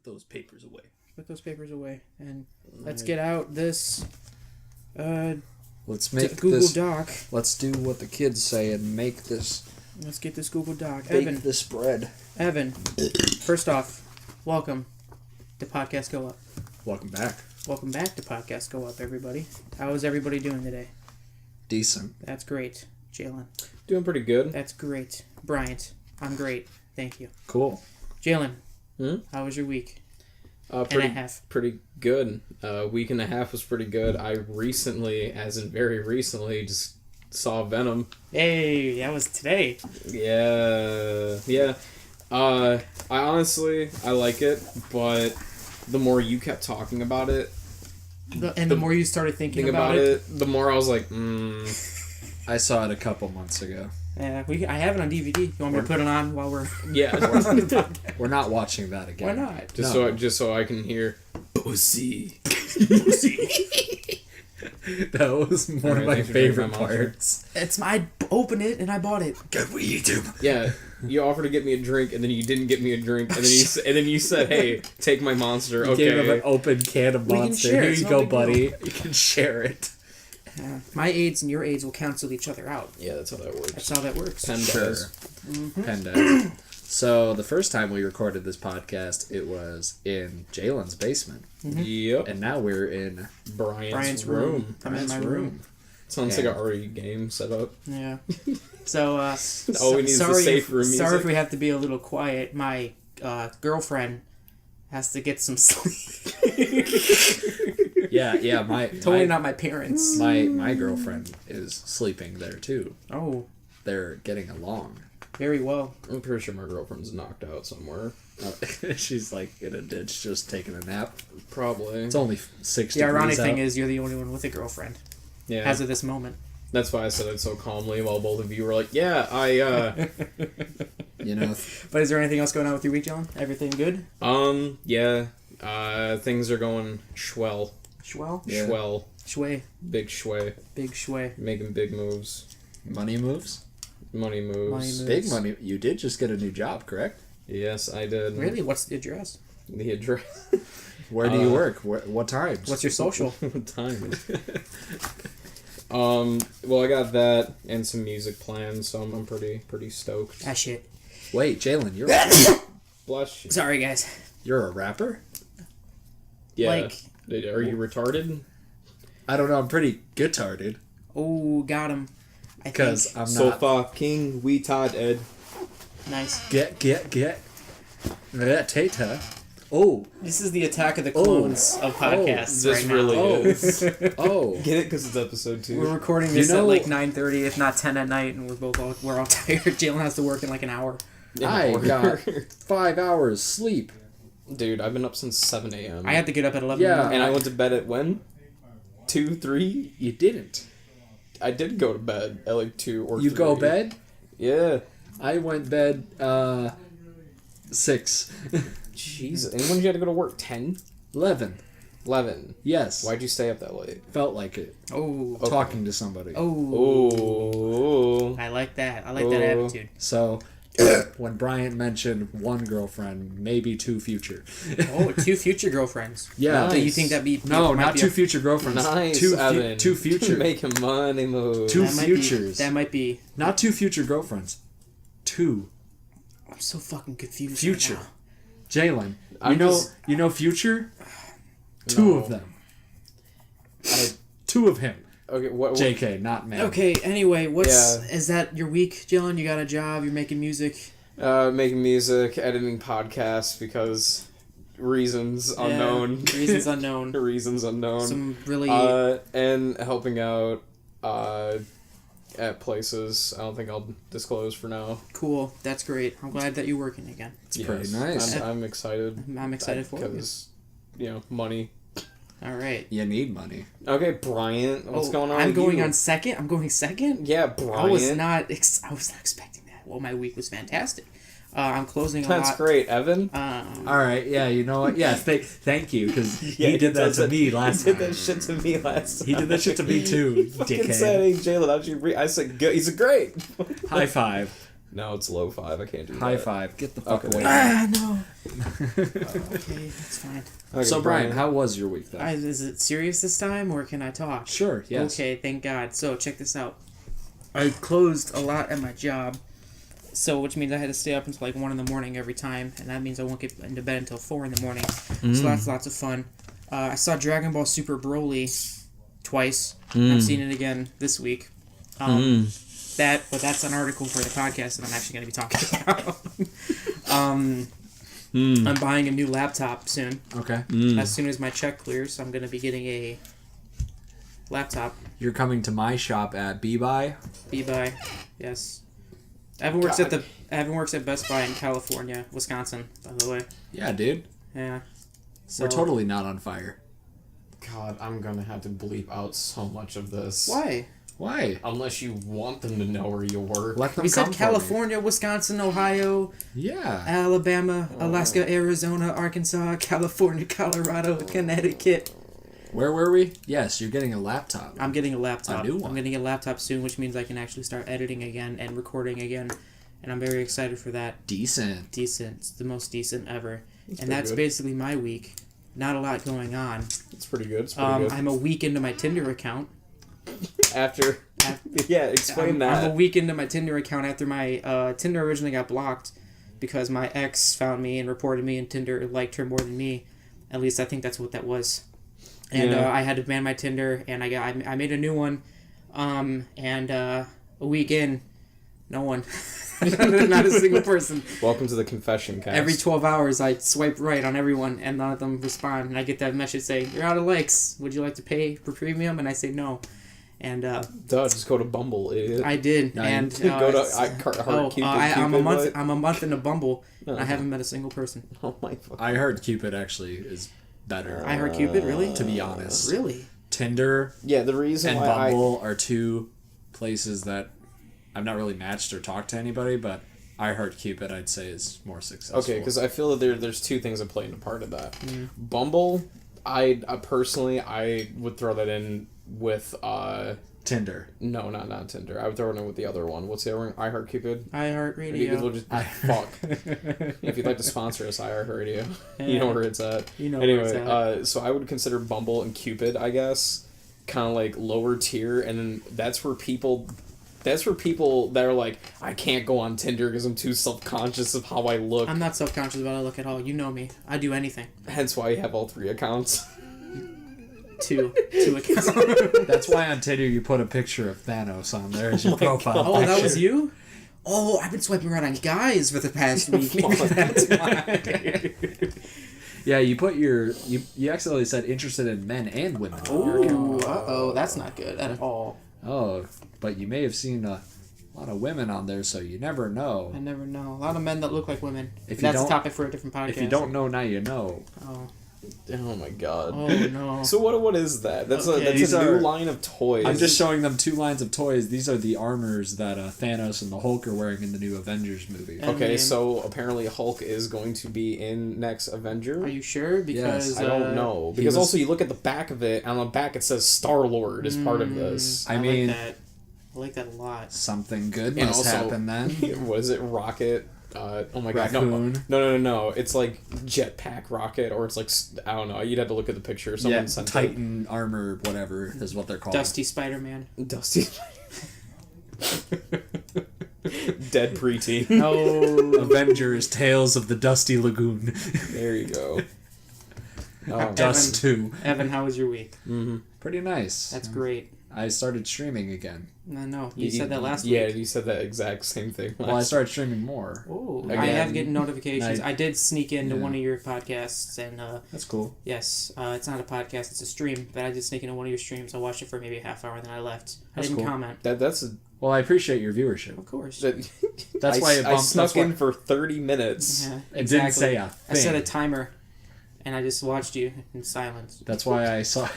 Put those papers away. Put those papers away. And let's get out this Let's make Google this, Doc. Let's do what the kids say and make this. Let's get this Google Doc. Bake Evan. this bread. Evan, first off, welcome to Podcast Go Up. Welcome back. Welcome back to Podcast Go Up, everybody. How is everybody doing today? Decent. That's great. Jaylen. Doing pretty good. That's great. Bryant. I'm great. Thank you. Cool. Jaylen. How was your week? Pretty, and a half. Pretty good. Week and a half was pretty good. I recently, as in very recently, just saw Venom. Hey, that was today. Yeah. I honestly, I like it, but the more you kept talking about it, the more you started thinking about it, the more I was like, I saw it a couple months ago. Yeah, I have it on DVD. You want me to put it on while we're yeah. We're not watching that again. Why not? Just so I can hear pussy. That was one of my favorite parts. I opened it and I bought it. Good for YouTube. Yeah, you offered to get me a drink and then you didn't get me a drink and then you said, "Hey, take my Monster." You gave him an open can of Monster. Here you go, buddy. You can share it. My AIDS and your AIDS will cancel each other out. Yeah, that's how that works. That's how that works. Pen does. Pen does. So the first time we recorded this podcast, it was in Jaylen's basement. Yep. And now we're in Bryant's room. I'm in my room. Sounds like an RE game set up. Yeah. So, all we need is the safe room music. Sorry if we have to be a little quiet. My girlfriend has to get some sleep. Yeah. Not my parents. My girlfriend is sleeping there too. Oh. They're getting along. Very well. I'm pretty sure my girlfriend's knocked out somewhere. She's like in a ditch just taking a nap. Probably. It's only 6 The degrees ironic out. thing is you're the only one with a girlfriend. Yeah. As of this moment. That's why I said it so calmly while both of you were like, yeah, I, You know. But is there anything else going on with your week, John? Everything good? Yeah. Things are going swell. Swell? Yeah. Swell. Shway. Big shway. Big shway. Making big moves. Money moves? Money moves. Big money. You did just get a new job, correct? Yes, I did. Really? What's the address? The address. Where do you work? What times? What's your social? What time? Well, I got that and some music planned, so I'm pretty stoked. Ah, shit. Wait, Jaylen, you're Blush. Sorry, guys. you're a rapper? Yeah. Like... Are you retarded? I don't know. I'm pretty guitarded. Oh, got him. Because I'm So not. far, King, we Todd Ed. Nice. Get. That Tata. Oh. This is the attack of the clones of podcasts This right really now. is. Oh. Get it? Because it's episode 2. We're recording this at like 9:30, if not 10 at night, and we're all tired. Jaylen has to work in like an hour. I got 5 hours sleep. Dude, I've been up since 7 a.m. I had to get up at 11. Yeah. And I went to bed at when? 2, 3? You didn't. I did go to bed at like 2 or 3. You go bed? Yeah. I went bed 6. Jeez. And when did you have to go to work? 10? 11. 11. Yes. Why'd you stay up that late? Felt like it. Oh. Okay. Talking to somebody. Oh. I like that. I like that attitude. So, when Bryant mentioned one girlfriend, maybe 2 future. Oh, 2 future girlfriends. Yeah. Do you think that'd be... No, might not be 2 future girlfriends. Nice, 2 Evan. 2 future. Making money moves. 2 That might be- futures. That might be... Not 2 future girlfriends. 2 I'm so fucking confused. future. Right now. Jaylen, I'm you know future? 2 of them. 2 of him. Okay, what? JK, not man. Okay, anyway, Yeah. is that your week, Jaylen? You got a job, you're making music? Making music, editing podcasts because reasons unknown. Reasons unknown. Reasons unknown. Some really... and helping out at places I don't think I'll disclose for now. Cool. That's great. I'm glad that you're working again. It's pretty nice. I'm excited. I'm excited for it. Because, money. All right. You need money. Okay, Bryant, what's going on I'm with going you? on second? I'm going second? Yeah, Bryant. I was not expecting that. Well, my week was fantastic. I'm closing a lot. That's great, Evan. All right, yeah, you know what? Yeah, thank you, because he did that to me last time. He did that shit to me last time. He did that shit to me too, Fucking dickhead. said, hey, Jaylen, how'd you I said, good. He said, great. High five. No, it's low five. I can't do that. High five. Get the fuck away. No. Okay, that's fine. Okay, So, Brian, how was your week, though? Is it serious this time, or can I talk? Sure, yes. Okay, thank God. So, check this out. I closed a lot at my job, so which means I had to stay up until like 1 in the morning every time, and that means I won't get into bed until 4 in the morning. So that's lots of fun. I saw Dragon Ball Super Broly twice. I'm seeing it again this week. But that's an article for the podcast that I'm actually going to be talking about. I'm buying a new laptop soon. Okay. As soon as my check clears, I'm going to be getting a laptop. You're coming to my shop at Be-Buy? Be-Buy, yes. Evan works at Best Buy in California, Wisconsin, by the way. Yeah, dude. Yeah. So, We're totally not on fire. God, I'm gonna have to bleep out so much of this. Why? Why? Unless you want them to know where you work. Let them We come said for California, Wisconsin, Ohio, me. Yeah. Alabama, Alaska, Arizona, Arkansas, California, Colorado, Connecticut. Where were we? Yes, you're getting a laptop. I'm getting a laptop. A new one. I'm getting a laptop soon, which means I can actually start editing again and recording again. And I'm very excited for that. Decent. Decent. It's the most decent ever. That's and that's good. basically my week. Not a lot going on. It's pretty good. It's pretty good. I'm a week into my Tinder account. After yeah, explain that. I'm a week into my Tinder account after my Tinder originally got blocked because my ex found me and reported me, and Tinder liked her more than me. At least I think that's what that was. And I had to ban my Tinder, and I made a new one. And a week in, no one. Not a single person. Welcome to the confession cast. Every 12 hours, I swipe right on everyone, and none of them respond. And I get that message saying, "You're out of likes. Would you like to pay for premium?" And I say no. And Duh, just go to Bumble, idiot. I did. No, and go to I'm a month into Bumble. And I haven't met a single person. Oh my fuck. I heard Cupid actually is better. I heard Cupid, really? To be honest. Really? Tinder Yeah, the reason and why Bumble are two places that I've not really matched or talked to anybody, but I heard Cupid, I'd say, is more successful. Okay, because I feel that there's two things that play into part of that. Bumble, I personally, I would throw that in with Tinder. No, not Tinder. I would throw it in with the other one. What's the other one? iHeartRadio. iHeartRadio. We'll just fuck. If you'd like to sponsor us, iHeartRadio. You know where it's at. You know anyway, where it's at. So I would consider Bumble and Cupid, I guess, kind of like lower tier, and then that's where people that are like, I can't go on Tinder because I'm too self-conscious of how I look. I'm not self-conscious about how I look at all. You know me. I do anything. Hence why you have all 3 accounts. Two accounts. That's why on Tinder you put a picture of Thanos on there as your profile. Oh, that picture. was you? Oh, I've been swiping right on guys for the past week. Maybe that's why. Yeah, you put you accidentally said interested in men and women on your account. Uh-oh, that's not good at all. Oh, but you may have seen a lot of women on there, so you never know. I never know. A lot of men that look like women. If you That's a don't- topic for a different podcast. If you don't know, now you know. Oh, Oh my god. oh no. So what is that? That's Okay. a These new are- line of toys. I'm just showing them 2 lines of toys. These are the armors that Thanos and the Hulk are wearing in the new Avengers movie. I Okay, mean- so apparently Hulk is going to be in next Avenger. Are you sure? Because Yes. I don't know. Because also you look at the back of it, and on the back it says Star-Lord is part of this. I mean- like that. I like that a lot. Something good And must also- happen then. Was it Rocket? Oh my god, Raccoon. no. It's like Jetpack Rocket, or it's like, I don't know. You'd have to look at the picture. Someone Yeah, sent it. Titan armor, whatever is what they're called. Dusty Spider-Man. Dusty. Dead preteen. No. Avengers: Tales of the Dusty Lagoon. There you go. Oh, Dust 2. Evan, how was your week? Pretty nice. That's great. I started streaming again. No. You said that last week. Yeah, you said that exact same thing. Well, I started streaming more. Oh, Again. I have getting notifications. I- I did sneak into Yeah. one of your podcasts, and That's cool. yes, it's not a podcast; it's a stream. But I did sneak into one of your streams. I watched it for maybe a half hour, and then I left. I That's didn't cool. comment. That's a, Well, I appreciate your viewership. Of course. That's why it I bumped. snuck That's why in for 30 minutes. Yeah, it didn't say a I set a thing. timer, and I just watched you in silence. That's why I saw.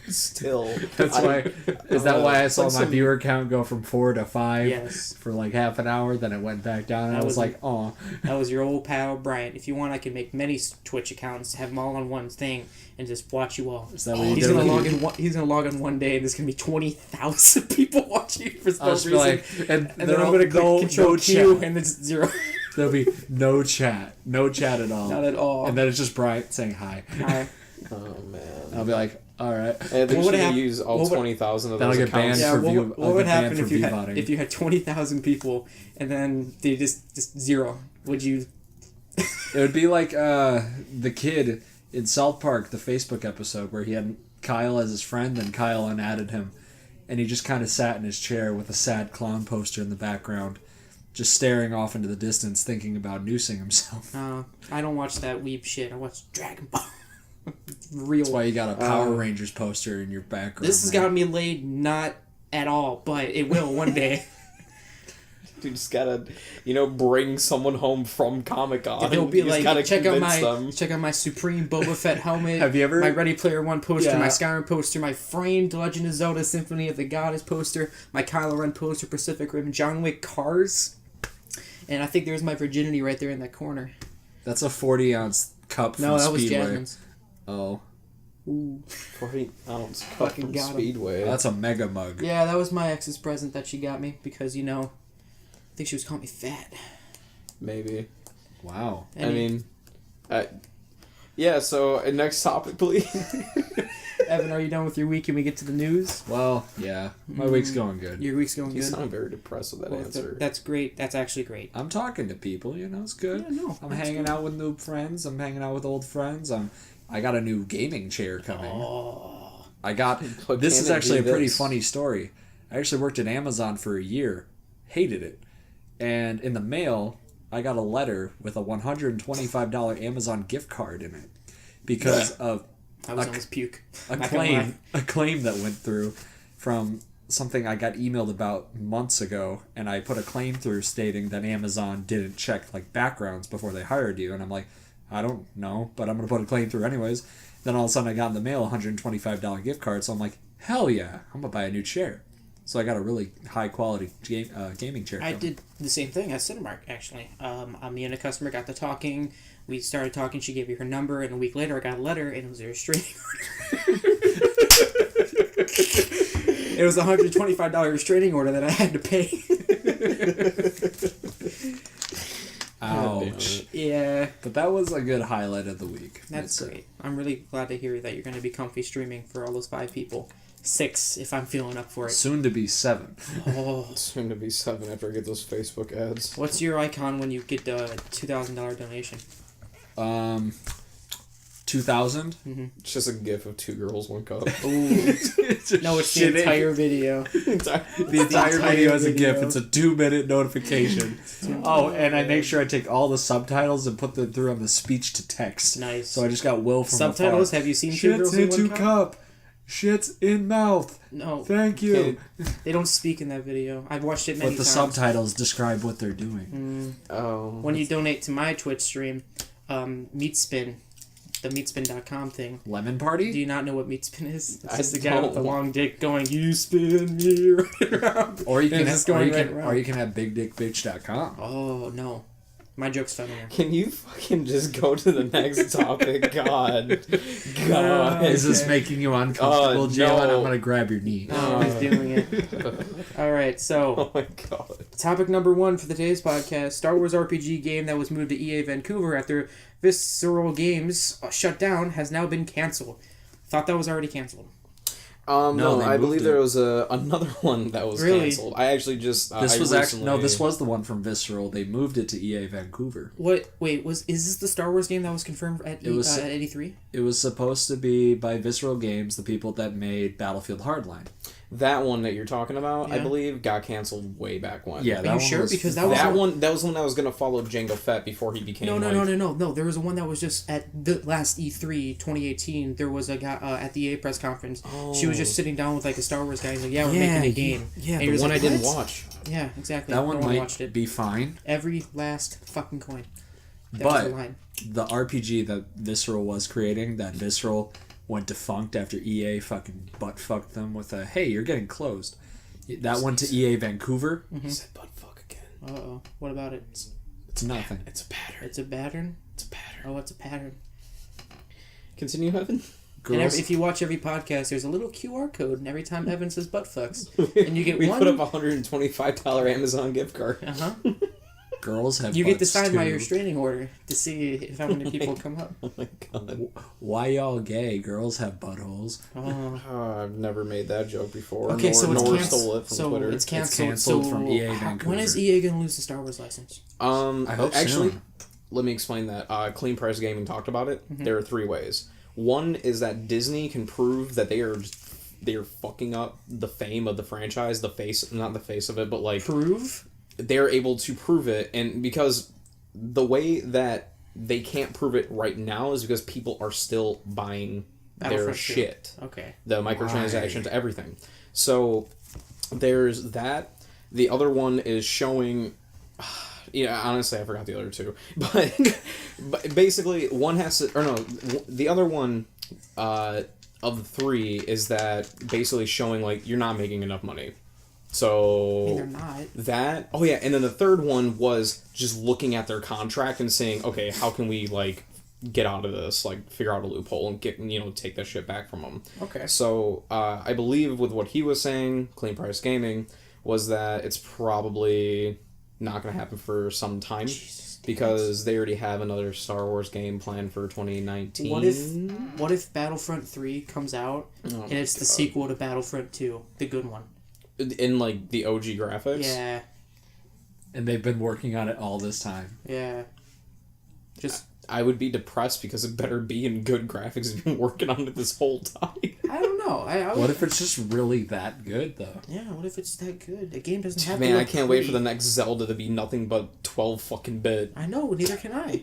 Still. That's why. Is that why I saw like my some- viewer count go from 4 to 5 Yes. for like half an hour? Then it went back down, and That I was was- like, "Oh, That was your old pal Bryant. If you want, I can make many Twitch accounts, have them all on one thing, and just watch you all. is that what you He's did?" gonna with log you? in. He's gonna log in one day, and there's gonna be 20,000 people watching you for I'll no just be reason. like, and and then I'm gonna click Control Q, and it's 0. There'll be no chat at all. Not at all. And then it's just Bryant saying hi. Hi. Oh man. I'll be like, all right. I think What would you hap- use all what would- 20,000 of Then I'll those get banned accounts. Yeah. for What, view. what I'll would get banned happen for if you view-botting. had 20,000 people, and then they just 0? Would you? It would be like the kid in South Park, the Facebook episode where he had Kyle as his friend, and Kyle unadded him, and he just kind of sat in his chair with a sad clown poster in the background, just staring off into the distance, thinking about noosing himself. I don't watch that weeb shit. I watch Dragon Ball. Real. That's why you got a Power Rangers poster in your background. This has got me laid, not at all, but it will one day. You just gotta, bring someone home from Comic-Con. They'll be You just like, gotta check out convince my Supreme Boba Fett helmet. Have you ever- my Ready Player One poster, Yeah. my Skyrim poster, my framed Legend of Zelda Symphony of the Goddess poster, my Kylo Ren poster, Pacific Rim, John Wick cars, and I think there's my virginity right there in that corner. That's a 40-ounce cup from No, that was Speedway. Jasmine's. Oh, Ooh. 40 ounce cup Fucking from got 'em. Speedway. that's a mega mug. Yeah, that was my ex's present that she got me because I think she was calling me fat. Maybe. Wow. Yeah, so next topic, please. Evan, are you done with your week? Can we get to the news? Well, yeah, my week's going good. Your week's going You good. sound very depressed with that Well, answer. that's great. That's actually great. I'm talking to people, it's good. Yeah, no, I'm that's hanging good. out with new friends. I'm hanging out with old friends. I got a new gaming chair coming. Oh. I got. But This can is it actually a do pretty this? funny story. I actually worked at Amazon for a year, hated it, and in the mail I got a letter with a $125 Amazon gift card in it because of I was almost puke. a Not gonna lie. claim that went through from something I got emailed about months ago, and I put a claim through stating that Amazon didn't check like backgrounds before they hired you, and I'm like, I don't know, but I'm gonna put a claim through anyways. Then all of a sudden I got in the mail a $125 gift card, so I'm like, hell yeah, I'm gonna buy a new chair. So I got a really high quality gaming chair. I coming. did the same thing at Cinemark, actually. Me and a customer got to talking. We started talking. She gave me her number, and a week later, I got a letter, and it was a restraining order. It was a $125 restraining order that I had to pay. Ouch. Yeah, But that was a good highlight of the week. that's I'd say. great. I'm really glad to hear that you're going to be comfy streaming for all those 5 people. 6, if I'm feeling up for it. Soon to be 7. Oh, Soon to be 7 after I get those Facebook ads. what's your icon when you get the $2,000 donation? 2000. It's just a gif of 2 girls, 1 cup. Ooh. No, it's the Shit, entire video. The entire video is a GIF. video. It's a 2-minute notification. Oh, and I make sure I take all the subtitles and put them through on the speech to text. Nice. So I just got Will from Subtitles? afar. Have you seen Two Shit's Girls in into One cup. Shit's in mouth. No, Thank you. they don't speak in that video. I've watched it many But the times. subtitles describe what they're doing. Oh. When you donate to my Twitch stream, Meatspin, the meatspin.com thing. Lemon Do Party? you not know what Meatspin is? It's I just the guy with the don't. long dick going, "You spin me right around." Or you And can it's just have, going right around. or you can have bigdickbitch.com. Oh no, my joke's funnier. Can you fucking just go to the next topic? God. God. Is this making you uncomfortable, Jaylen? no. I'm gonna grab your knee. Oh, he's doing it. All right, so Oh my god. topic number 1 for today's podcast: Star Wars RPG game that was moved to EA Vancouver after Visceral Games shut down has now been canceled. Thought that was already canceled. No, No, they I moved believe it. there was another one that was Really? canceled. I actually just This I was actually no. recently- This was the one from Visceral. They moved it to EA Vancouver. What? Wait, is this the Star Wars game that was confirmed at It was- at 83? It was supposed to be by Visceral Games, the people that made Battlefield Hardline. that one that you're talking about. I Yeah. believe got canceled way back when. Yeah, Are that you one sure? was Because that was that the- one. That was the one that was gonna follow Jango Fett before he became. No. like, There was a one that was just at the last E3 2018. There was a guy at the EA press conference. She was just sitting down with like a Star Wars guy. He's like, "Yeah, we're making a game." Yeah, And he the was one like, I didn't "What?" watch. Yeah, exactly. That No one watched might it. be fine, Every last fucking coin. That was the but line. the RPG that Visceral was creating, that Visceral went defunct after EA fucking butt fucked them with a, hey, you're getting closed. That went to EA Vancouver. You said butt fuck again. Uh-oh. What about it? It's nothing. It's a pattern. It's a pattern? It's a pattern. Oh, it's a pattern. Continue, Evan. And Girls, if you watch every podcast, there's a little QR code, and every time Evan says butt fucks, and you get we one... put up a $125 Amazon gift card. Uh-huh. girls have You get to butts, sign too. my restraining order to see if how many people come up. Oh my god. Why y'all gay? Girls have buttholes. Oh. Oh, I've never made that joke before. Okay, so it's nor canceled. stole it from So Twitter. it's canceled. canceled so from EA Vancouver. when is EA gonna lose the Star Wars license? I hope actually, soon. let me explain that. Clean Price Gaming talked about it. Mm-hmm. There are 3 ways. One is that Disney can prove that they are fucking up the fame of the franchise, not the face of it, but like Prove? they're able to prove it, and because the way that they can't prove it right now is because people are still buying their Battlefront 2. shit. Okay. The microtransactions, everything. So there's that. The other one is showing. Yeah, honestly, I forgot the other 2. But basically, one has to. Or no, the other one of the 3 is that basically showing, like, you're not making enough money. So. They're not. That. Oh, yeah. And then the third one was just looking at their contract and saying, okay, how can we, like, get out of this? Like, figure out a loophole and get, take that shit back from them. Okay. So, I believe with what he was saying, Clean Price Gaming, was that it's probably not going to happen for some time because they already have another Star Wars game planned for 2019. What if Battlefront 3 comes out and it's the sequel to Battlefront 2, the good one? In, like, the OG graphics? Yeah. And they've been working on it all this time. Yeah. Just... I would be depressed because it better be in good graphics. You've been working on it this whole time. I don't know. I would... What if it's just really that good, though? Yeah, what if it's that good? The game doesn't have to Man, look I can't wait for the pretty. next Zelda to be nothing but 12 fucking bit. I know, neither can I.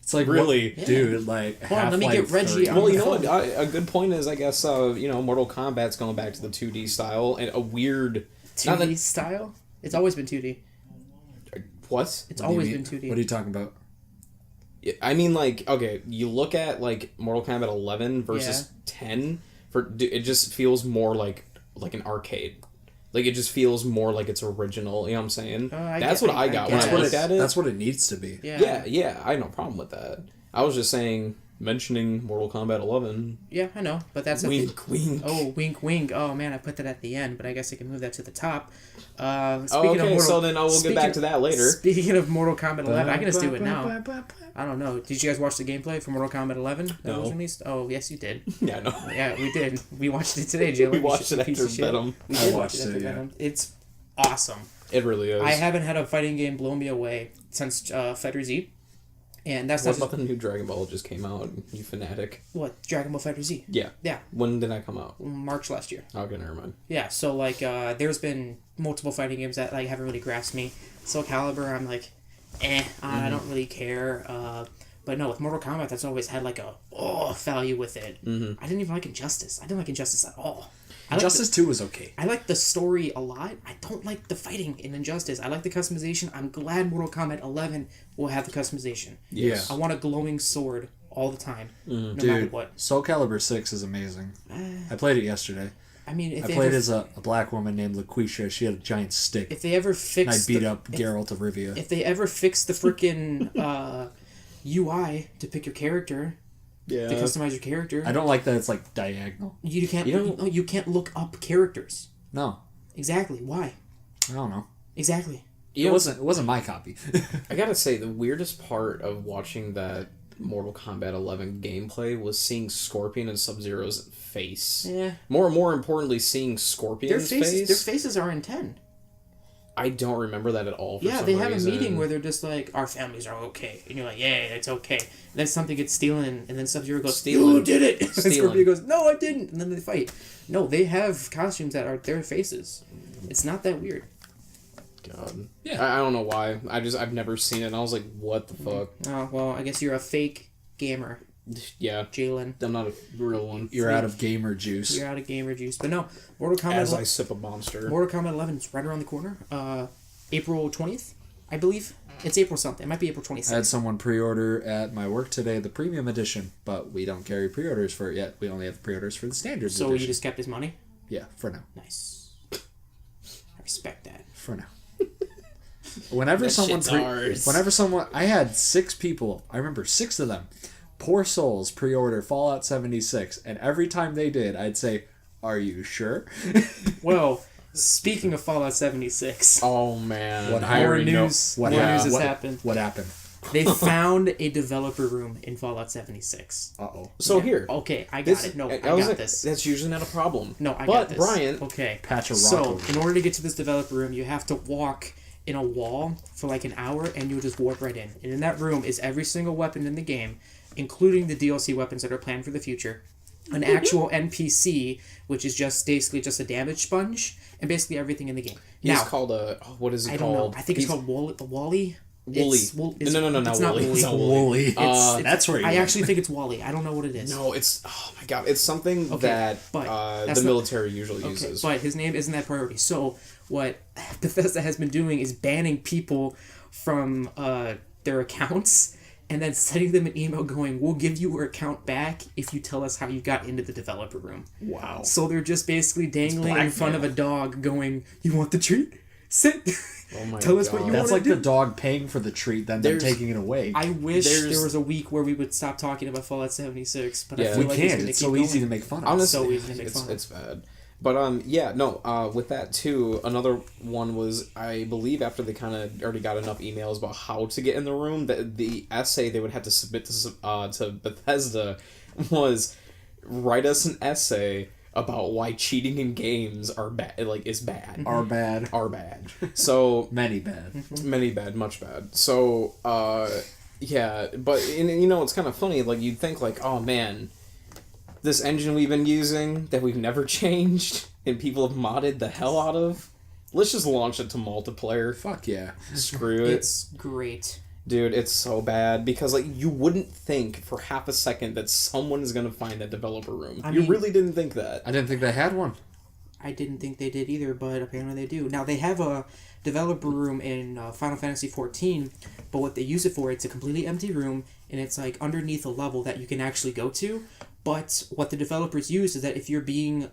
It's like, Really? what, dude, like, Hold on, let me Half-Life get Reggie 3. on Well, the you know phone. what? A good point is, I guess, Mortal Kombat's going back to the 2D style and a weird... 2D style? It's always been 2D. What? It's What do you always mean? been 2D. What are you talking about? I mean, like, okay, you look at, like, Mortal Kombat 11 versus 10, it just feels more like an arcade. Like, it just feels more like it's original, you know what I'm saying? That's what I got when I looked at it. That's what it needs to be. Yeah, I have no problem with that. I was just saying, mentioning Mortal Kombat 11. Yeah, I know, but that's Wink, wink. Oh, wink, wink. Oh man, I put that at the end, but I guess I can move that to the top. Speaking Okay, so then I will get back to that later. Speaking of Mortal Kombat 11, I can just do it now. I don't know. Did you guys watch the gameplay for Mortal Kombat 11 that was released? Oh, yes, you did. Yeah, no. Yeah, we did. We watched it today, Jaylen. We watched it Piece after of shit. Venom. We I did watch watched it after it, yeah. Venom. It's awesome. It really is. I haven't had a fighting game blow me away since Fighter Z. And that's What not about the new Dragon Ball that just came out, you fanatic? what Dragon Ball Fighter Z. Yeah. Yeah, When did that come out? March last year. Okay, never mind. Yeah, so like there's been multiple fighting games that like haven't really grasped me. Soul Calibur, I'm like, I don't really care. But no, with Mortal Kombat, that's always had like a value with it. I didn't even like Injustice. I didn't like Injustice at all. Injustice 2 was okay. I like the story a lot. I don't like the fighting in Injustice. I like the customization. I'm glad Mortal Kombat 11 will have the customization. Yes. I want a glowing sword all the time, no matter Dude, what. Soul Calibur 6 is amazing. I played it yesterday. I mean, if I they played ever, as a black woman named LaQuisha. She had a giant stick. if they ever And I fix beat up Geralt of Rivia. if they ever fix the freaking UI to pick your character, Yeah. to customize your character, I don't like that it's like diagonal. you can't. You You can't look up characters. No, Exactly. Why? I don't know. Exactly. It wasn't my copy. I gotta say, the weirdest part of watching that Mortal Kombat 11 gameplay was seeing Scorpion and Sub-Zero's face. Yeah. More importantly, seeing Their Scorpion's faces. Their face. faces are in 10. I don't remember that at all. For Yeah, some they have reason. a meeting where they're just like, our families are okay. And you're like, yeah, it's okay. And then something gets stolen, and then Sub-Zero goes, Stealing. you did it! And Stealing. Scorpion goes, no, I didn't! And then they fight. No, they have costumes that are their faces. It's not that weird. God. Yeah. I don't know why. I've never seen it, and I was like, what the fuck? Oh, well, I guess you're a fake gamer, Yeah. Jaylen. I'm not a real one. You're out of gamer juice. You're out of gamer juice. But no, Mortal Kombat As I sip a monster. Mortal Kombat 11 is right around the corner. April 20th, I believe. It's April something. It might be April 26th. I had someone pre-order at my work today the premium edition, but we don't carry pre-orders for it yet. We only have pre-orders for the standard edition. So you just kept his money? Yeah, for now. Nice. I respect that. For now. Whenever I had 6 people, I remember 6 of them, poor souls, pre-order Fallout 76, and every time they did, I'd say, "Are you sure?" Well, speaking of Fallout 76. Oh, man. More news has happened. What happened? They found a developer room in Fallout 76. Uh-oh. So here. Okay, I got it. No, I got this. That's usually not a problem. No, I got this. But, Bryant... Okay. Patch a rock So, over. in order to get to this developer room, you have to walk in a wall for like an hour, and you'll just warp right in. And in that room is every single weapon in the game, including the DLC weapons that are planned for the future. An actual NPC, which is just basically just a damage sponge, and basically everything in the game. He's called a... what is he called? I don't know. I think it's called Wally. Wooly. No, it's not not Wooly. Wooly. It's not Wooly. That's where I actually think it's Wally. I don't know what it is. No, it's... Oh, my God. It's something that the military usually uses. But his name isn't that priority. So what Bethesda has been doing is banning people from their accounts and then sending them an email going, "We'll give you your account back if you tell us how you got into the developer room." Wow. So they're just basically dangling in front of a dog going, "You want the treat? Sit. Oh my Tell us what you want to do." That's like the dog paying for the treat, then they're taking it away. I wish there was a week where we would stop talking about Fallout 76, but I feel we like can't. It's so easy to make fun of. Honestly, so easy to make fun of. It's bad. But with that too, another one was, I believe, after they kind of already got enough emails about how to get in the room, that the essay they would have to submit to Bethesda was, write us an essay about why cheating in games are bad. Is bad. Are bad. Are bad. So many bad. Many bad. Much bad. So yeah, but it's kind of funny. Like, you'd think like, oh man, this engine we've been using that we've never changed and people have modded the hell out of, let's just launch it to multiplayer. Fuck yeah. Screw it. It's great. Dude, it's so bad because you wouldn't think for half a second that someone is going to find that developer room. You really didn't think that. I didn't think they had one. I didn't think they did either, but apparently they do. Now, they have a developer room in Final Fantasy XIV, but what they use it for, it's a completely empty room, and it's like underneath a level that you can actually go to. But what the developers use is that if you're being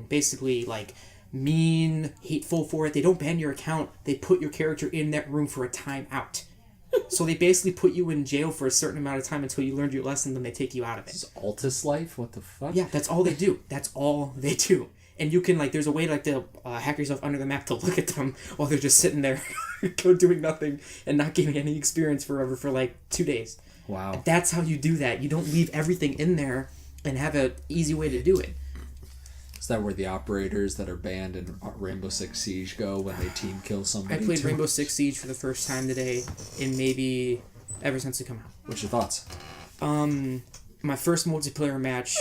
basically like mean, hateful for it, they don't ban your account. They put your character in that room for a timeout. So they basically put you in jail for a certain amount of time until you learned your lesson, then they take you out of it. This is Altus life? What the fuck? Yeah, that's all they do. That's all they do. And you can, there's a way to hack yourself under the map to look at them while they're just sitting there doing nothing and not giving any experience forever for 2 days. Wow. That's how you do that. You don't leave everything in there and have an easy way to do it. Is that where the operators that are banned in Rainbow Six Siege go when they team kill somebody? I played Rainbow Six Siege for the first time today in maybe ever since it came out. What's your thoughts? My first multiplayer match...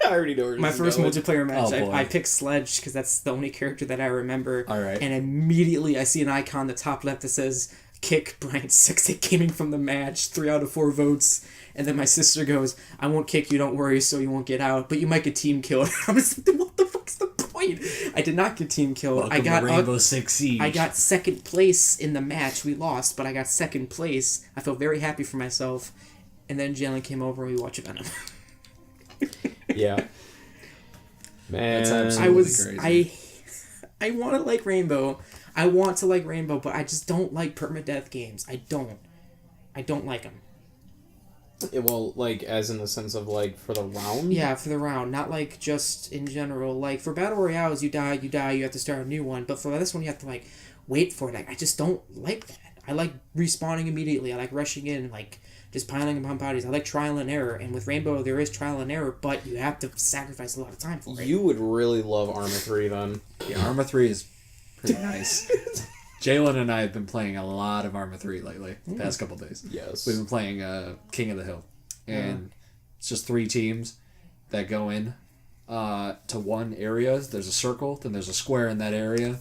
I already know where my first multiplayer match, Oh, I picked Sledge because that's the only character that I remember. All right. And immediately I see an icon on the top left that says, "Kick Bryant 6 gaming from the match, 3 out of 4 votes." And then my sister goes, "I won't kick you, don't worry, so you won't get out, but you might get team killed." I was like, what the fuck's the point? I did not get team killed. Welcome to Rainbow Six Siege. I got second place in the match. We lost, but I got second place. I felt very happy for myself. And then Jaylen came over and we watched Venom. Yeah. Man. That's absolutely crazy. I want to like Rainbow. I want to like Rainbow, but I just don't like permadeath games. I don't like them. Well, as in the sense of, for the round? Yeah, for the round. Not, just in general. For Battle Royales, you die, you have to start a new one. But for this one, you have to, wait for it. I just don't like that. I like respawning immediately. I like rushing in, just piling upon bodies. I like trial and error. And with Rainbow, there is trial and error, but you have to sacrifice a lot of time for it. You would really love Arma 3, then. Yeah, Arma 3 is pretty nice. Jaylen and I have been playing a lot of Arma 3 lately, the past couple days. Yes. We've been playing King of the Hill. And it's just 3 teams that go in to one area. There's a circle, then there's a square in that area.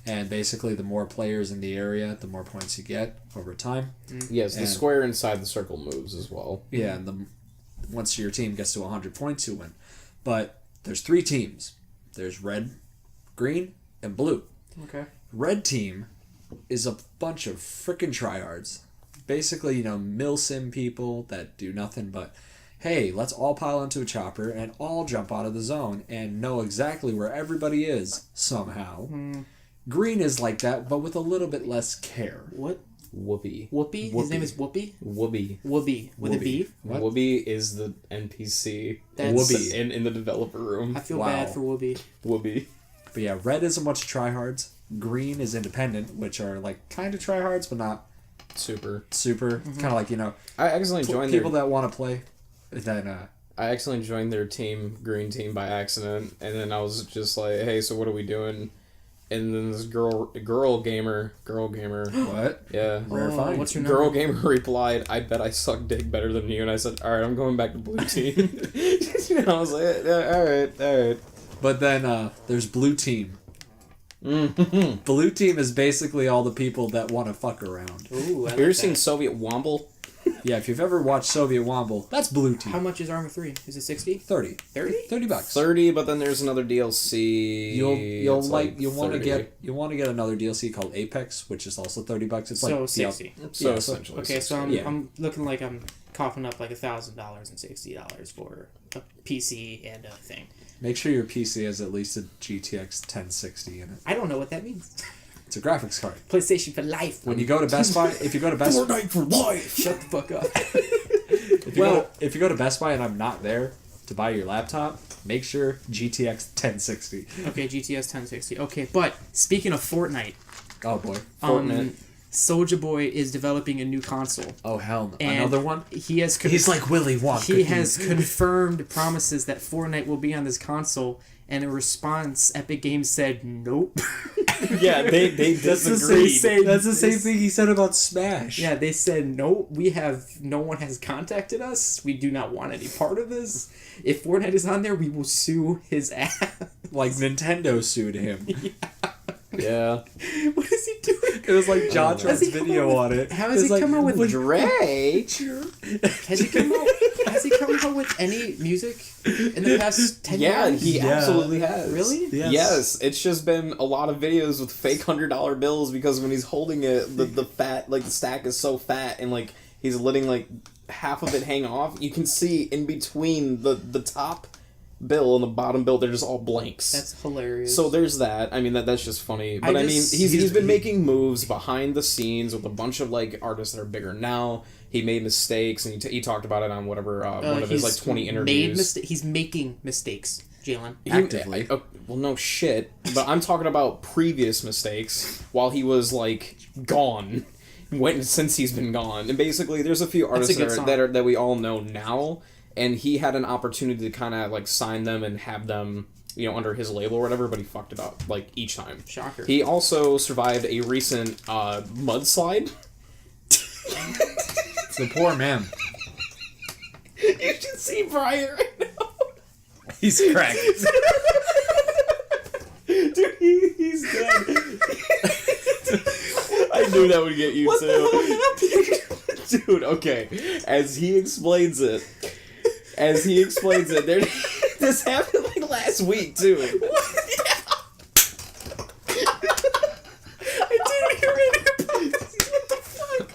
And basically, the more players in the area, the more points you get over time. Yes, the square inside the circle moves as well. Yeah, and once your team gets to 100 points, you win. But there's 3 teams. There's red, green, and blue. Okay. Red team is a bunch of frickin' tryhards. Basically, milsim people that do nothing but, hey, let's all pile into a chopper and all jump out of the zone and know exactly where everybody is somehow. Green is like that, but with a little bit less care. What? Whoopi. Whoopi? His name is Whoopi? Whoopi. Whoopi. With a B? What? Whoopi is the NPC Whoopi. in the developer room. I feel bad for Whoopi. Whoopi. But yeah, red is a bunch of tryhards. Green is independent, which are like kind of tryhards, but not Super. Kind of like, I accidentally joined people that want to play. Then, I accidentally joined their team, green team, by accident, and then I was just like, "Hey, so what are we doing?" And then this girl gamer, what? yeah, Rare find. What's your number? girl gamer replied, "I bet I suck dick better than you." And I said, "All right, I'm going back to blue team." And I was like, "All right." But then there's blue team. Mm-hmm. Blue team is basically all the people that want to fuck around. Ooh, I Have you ever like seen that. Soviet Womble? Yeah, if you've ever watched Soviet Womble, that's blue team. How much is Armor 3? Is it 60? 30. 30? $30. 30, but then there's another DLC. You'll It's want to 30. get another DLC called Apex, which is also $30. It's like So the 60. So Yeah, essentially, Okay, so I'm, Yeah. I'm looking like I'm coughing up like $1,000 and $60 for a PC and a thing. Make sure your PC has at least a GTX 1060 in it. I don't know what that means. It's a graphics card. PlayStation for life. When you go to Best Buy, if you go to Best Fortnite for life. Shut the fuck up. if you go to Best Buy and I'm not there to buy your laptop, make sure GTX 1060. Okay, GTS 1060. Okay, but speaking of Fortnite, Oh boy. Fortnite. SOULJA Boy is developing a new console. Oh hell, And another one. He has He's like Willy Wonka. he has confirmed promises that Fortnite will be on this console, and in response, Epic Games said nope. Yeah, they disagreed. That's the same thing he said about Smash. Yeah, they said no. No one has contacted us. We do not want any part of this. If Fortnite is on there, we will sue his ass. Like Nintendo sued him. Yeah. What is he doing? It was like Has Jontron's he come video up on with- it. how has he come up with Drake? Has he come up with any music in the past 10 Yeah, years? he absolutely has. Really? Yes. It's just been a lot of videos with fake $100 bills because when he's holding it, the fat, like the stack is so fat and like he's letting like half of it hang off. You can see in between the top bill and the bottom bill, they're just all blanks. That's hilarious. So there's that. I mean, that's just funny. But I mean, he's been making moves behind the scenes with a bunch of like artists that are bigger now. He made mistakes, and he talked about it on whatever one of his like 20 interviews. He's making mistakes, Jaylen. Actively. Well, no shit. But I'm talking about previous mistakes while he was like gone. Since he's been gone, and basically, there's a few artists that we all know now. And he had an opportunity to kind of like sign them and have them, under his label or whatever, but he fucked it up like each time. Shocker. He also survived a recent mudslide. It's the poor man. You should see Bryant right now. He's cracked. Dude, he's dead. I knew that would get you too. Dude, okay. As he explains it, there. This happened like last week too. I didn't hear it. What the fuck?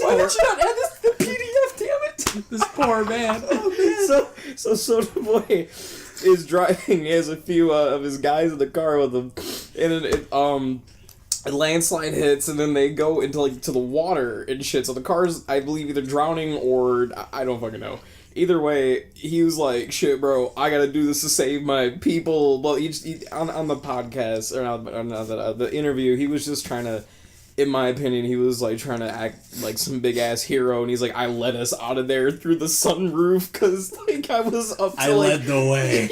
Why did you not add this to the PDF, damn it? This poor man. So Soulja Boy is driving. He has a few of his guys in the car with him, and a landslide hits, and then they go into to the water and shit. So the car's, I believe, either drowning or I don't fucking know. Either way, he was like, "Shit, bro, I gotta do this to save my people." Well, on the podcast or on the interview, he was just trying to. In my opinion, he was like trying to act like some big ass hero, and he's like, "I led us out of there through the sunroof because like I was up to I led the way."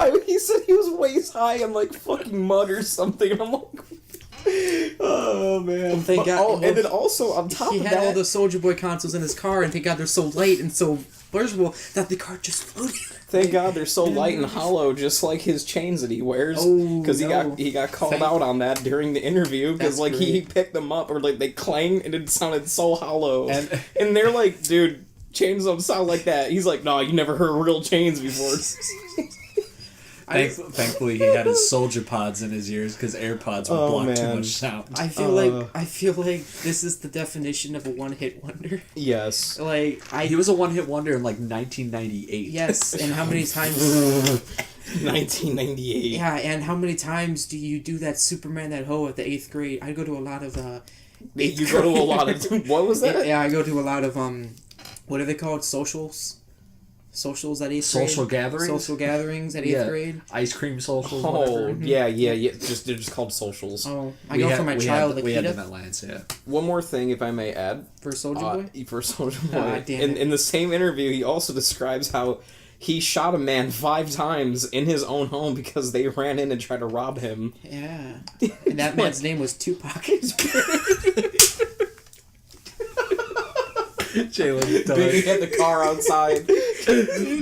Yeah, he said he was waist high in like fucking mud or something. And I'm like, oh man! Well, thank God. And then also on top He of had that, all the SOULJA Boy consoles in his car, and thank God they're so light and so pleasurable that the car just floated. thank God they're so light and hollow, just like his chains that he wears. Oh, because no. he got called out on that during the interview because That's like he great. picked them up or like they clanged and it sounded so hollow. And they're like, dude, chains don't sound like that. He's like, no, you never heard real chains before. Thankfully, he had his SOULJA pods in his ears because AirPods would block too much sound. I feel like this is the definition of a one-hit wonder. Yes. He was a one-hit wonder in like 1998. Yes, and how many times? 1998. Yeah, and how many times do you do that Superman that hoe at the 8th grade? I go to a lot of You go to a lot of what was that? Yeah, I go to a lot of what are they called? Socials at 8th grade. Social gatherings. Social gatherings at 8th grade. Ice cream socials. Oh, whatever. yeah. They're just called socials. Oh, I go for my child. We had them at Lance, yeah. One more thing, if I may add. For SOULJA Boy. For SOULJA Boy. Damn it. In the same interview, he also describes how he shot a man 5 times in his own home because they ran in and tried to rob him. Yeah, and that man's name was Tupac. Jaylen Biggie had the car outside.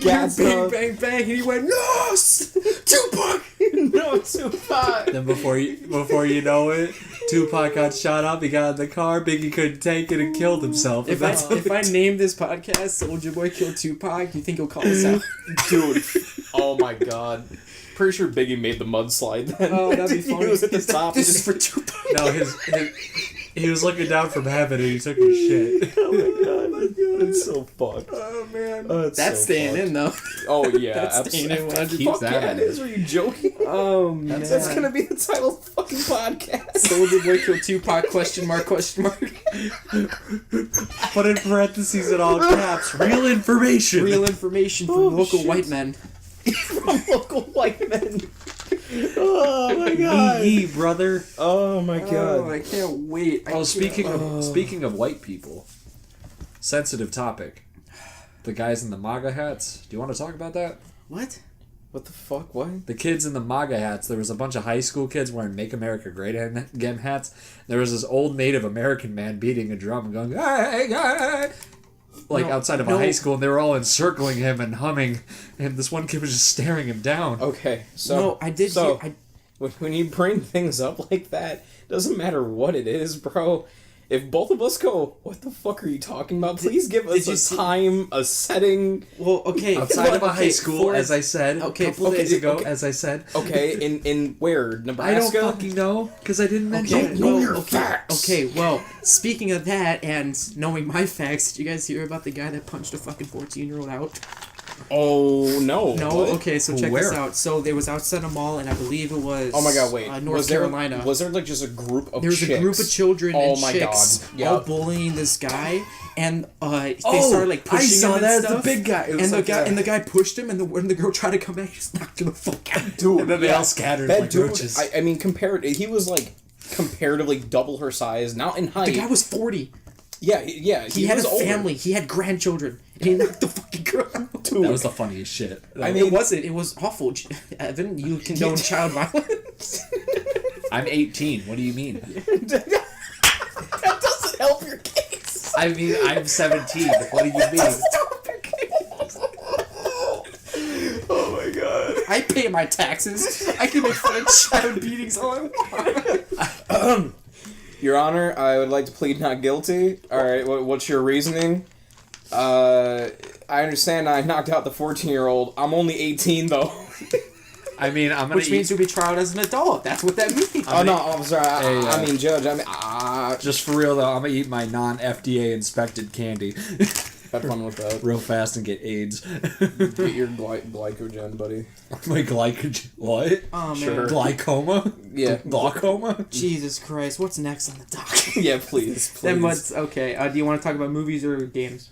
Gas bang, bang, bang, and he went, no, Tupac! No, Tupac! Then before you know it, Tupac got shot up, he got in the car, Biggie couldn't take it and killed himself. If I name this podcast SOULJA Boy Killed Tupac, you think he'll call us out? Dude, oh my god. Pretty sure Biggie made the mudslide then. Oh, that'd be funny. He was at the top. This is for Tupac. No, he was looking down from heaven and he took his shit. Oh my god. It's so fucked. Oh man. That's That's so staying fucked. in though. Oh yeah, That's staying in 100%. Keep Fuck that yeah, in. it is. Are you joking? Oh man. That's gonna be the title of the fucking podcast. SOULJA Boy Killed Tupac ? Put in parentheses in all caps. Real information. Real information from local shit. white men. From local white men. Oh my god. Yee, brother. Oh my god. Oh, I can't wait. Speaking of white people, sensitive topic. The guys in the MAGA hats. Do you want to talk about that? What? What the fuck? What? The kids in the MAGA hats. There was a bunch of high school kids wearing Make America Great Again hats. There was this old Native American man beating a drum and going, hey, hey, outside of a high school, and they were all encircling him and humming, and this one kid was just staring him down. Okay, so No, I did. So when you bring things up like that, doesn't matter what it is, bro. If both of us go, what the fuck are you talking about? Please give us a time, a setting. Well, okay. Outside of a high school, as I said, a couple days ago, as I said. Okay, in where? Nebraska? I don't fucking know, because I didn't mention it. Know your facts. Okay, well, speaking of that and knowing my facts, did you guys hear about the guy that punched a fucking 14-year-old out? Oh, no. No? What? Okay, so check this Where? out. So there was outside a mall, and I believe it was... Oh my god, wait. North Carolina. Was there like just a group of There was chicks? a group of children and my chicks god. Yeah. all bullying this guy, and they started like pushing I saw him that. and stuff. The big guy. It was And the like guy a- and the guy pushed him, and when the girl tried to come back, he just knocked him the fuck out. Dude, And then they all scattered that like dude, roaches. I mean, he was like comparatively double her size, not in height. The guy was 40. Yeah. He had was a older. family. He had grandchildren, and he knocked the fucking girl out. Dude. That was the funniest shit. I mean, It wasn't. It was awful. Evan, you condone child violence. I'm 18. What do you mean? That doesn't help your case. I mean, I'm 17. What do you mean? Help your case. Oh my god. I pay my taxes. I can make fun of child beatings all I want. Your Honor, I would like to plead not guilty. All right, what's your reasoning? I understand I knocked out the 14-year-old. I'm only 18 though. I mean, I'm gonna Which means you'll be tried as an adult. That's what that means. Oh no, I'm sorry. I Hey, mean judge. I mean, just for real though, I'm gonna eat my non-FDA inspected candy have fun with that. real fast and get AIDS. Get your glycogen, buddy. My glycogen. What? Oh man. Sure. Glycoma? Yeah. Glaucoma? Jesus Christ, what's next on the docket? Yeah, please. Then what's okay? Do you want to talk about movies or games?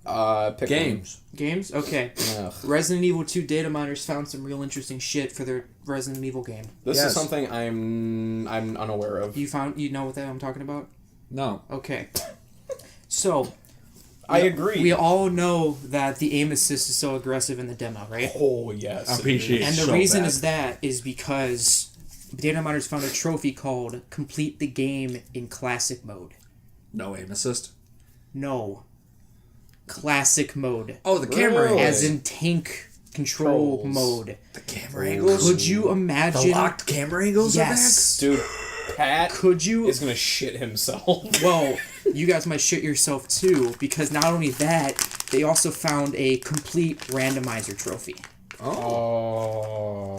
Pick Games. Games? Okay. one. Ugh. Resident Evil 2 data miners found some real interesting shit for their Resident Evil game. This Yes. is something I'm unaware of. You know what I'm talking about? No. Okay. So, I agree. we all know that the aim assist is so aggressive in the demo, right? Oh yes. I appreciate it. And the so reason bad. is because data miners found a trophy called Complete the Game in Classic Mode. No aim assist. No. Classic mode. Oh, the camera Really? As in tank control Controls. mode. The camera angles. Could you imagine? The locked camera angles Yes. Dude, Pat Could you? is gonna shit himself. Well, you guys might shit yourself too, because not only that, they also found a complete randomizer trophy. Oh.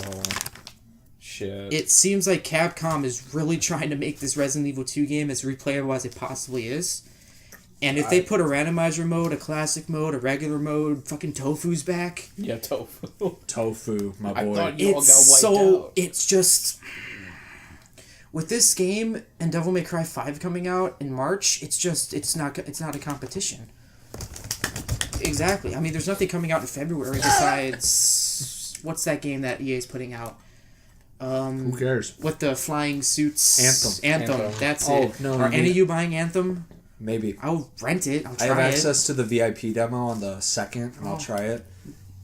Shit. It seems like Capcom is really trying to make this Resident Evil 2 game as replayable as it possibly is. And if they put a randomizer mode, a classic mode, a regular mode, fucking Tofu's back. Yeah, Tofu. Tofu, my I boy. thought you all got It's wiped so... out. It's just... With this game and Devil May Cry 5 coming out in March, it's not a competition. Exactly. I mean, there's nothing coming out in February besides... What's that game that EA's putting out? Who cares? With the flying suits. Anthem. That's Oh, it. no, Are you any mean- of you buying Anthem? Maybe. I'll rent it. I'll I try have it. access to the VIP demo on the 2nd, and I'll try it.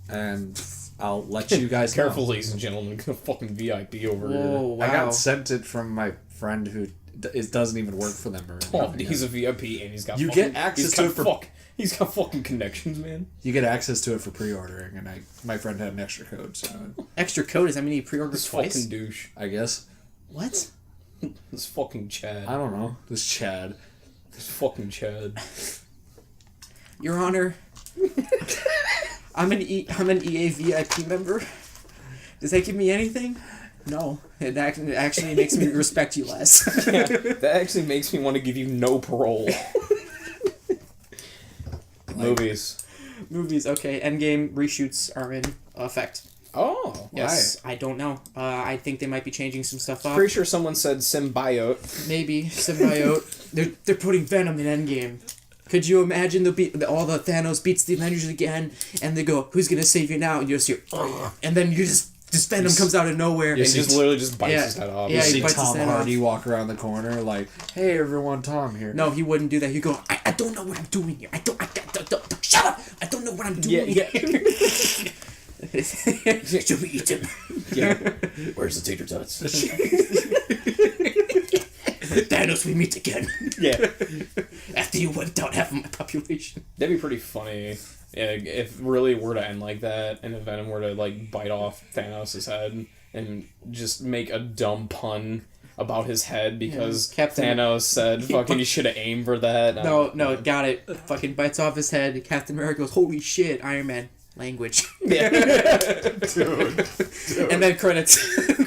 And I'll let you guys know. Careful, ladies and gentlemen. Fucking VIP over Whoa, here. wow. I got sent it from my friend who it doesn't even work for them. Or Oh, anything. he's a VIP and he's got You fucking, get access he's to got it for- he's got fucking connections, man. You get access to it for pre-ordering, and my friend had an extra code, so Extra code, does that mean you pre-ordered This twice? fucking douche. I guess. What? This fucking Chad. I don't know. This Chad. This fucking Chad. Your Honor, I'm an EA VIP member. Does that give me anything? No. It actually makes me respect you less. Yeah, that actually makes me want to give you no parole. Movies. Movies, okay. Endgame reshoots are in effect. Oh, Yes, I don't know. I think they might be changing some stuff up. pretty sure someone said symbiote. Maybe symbiote. they're putting Venom in Endgame. Could you imagine all the Thanos beats the Avengers again, and they go, "Who's gonna save you now?" And you just hear, "Ugh," and then you just Venom comes out of nowhere. And just literally just bites Yeah. his head off. Yeah, You he see bites his Tom head Hardy walk around the corner like, "Hey everyone, Tom here." No, he wouldn't do that. He'd go, I don't know what I'm doing here. I don't shut up! I don't know what I'm doing Yeah, here. Should we eat him? Yeah. Where's the tater tots? Thanos, we meet again. Yeah. After you wiped out half of my population. That'd be pretty funny. Yeah, if it really were to end like that, and if Venom were to like bite off Thanos' head and just make a dumb pun about his head because Captain- Thanos said, "Fucking, you should have aimed for that." No, got it. Fucking bites off his head. Captain America goes, "Holy shit, Iron Man." Language. Yeah. Dude. And then credits.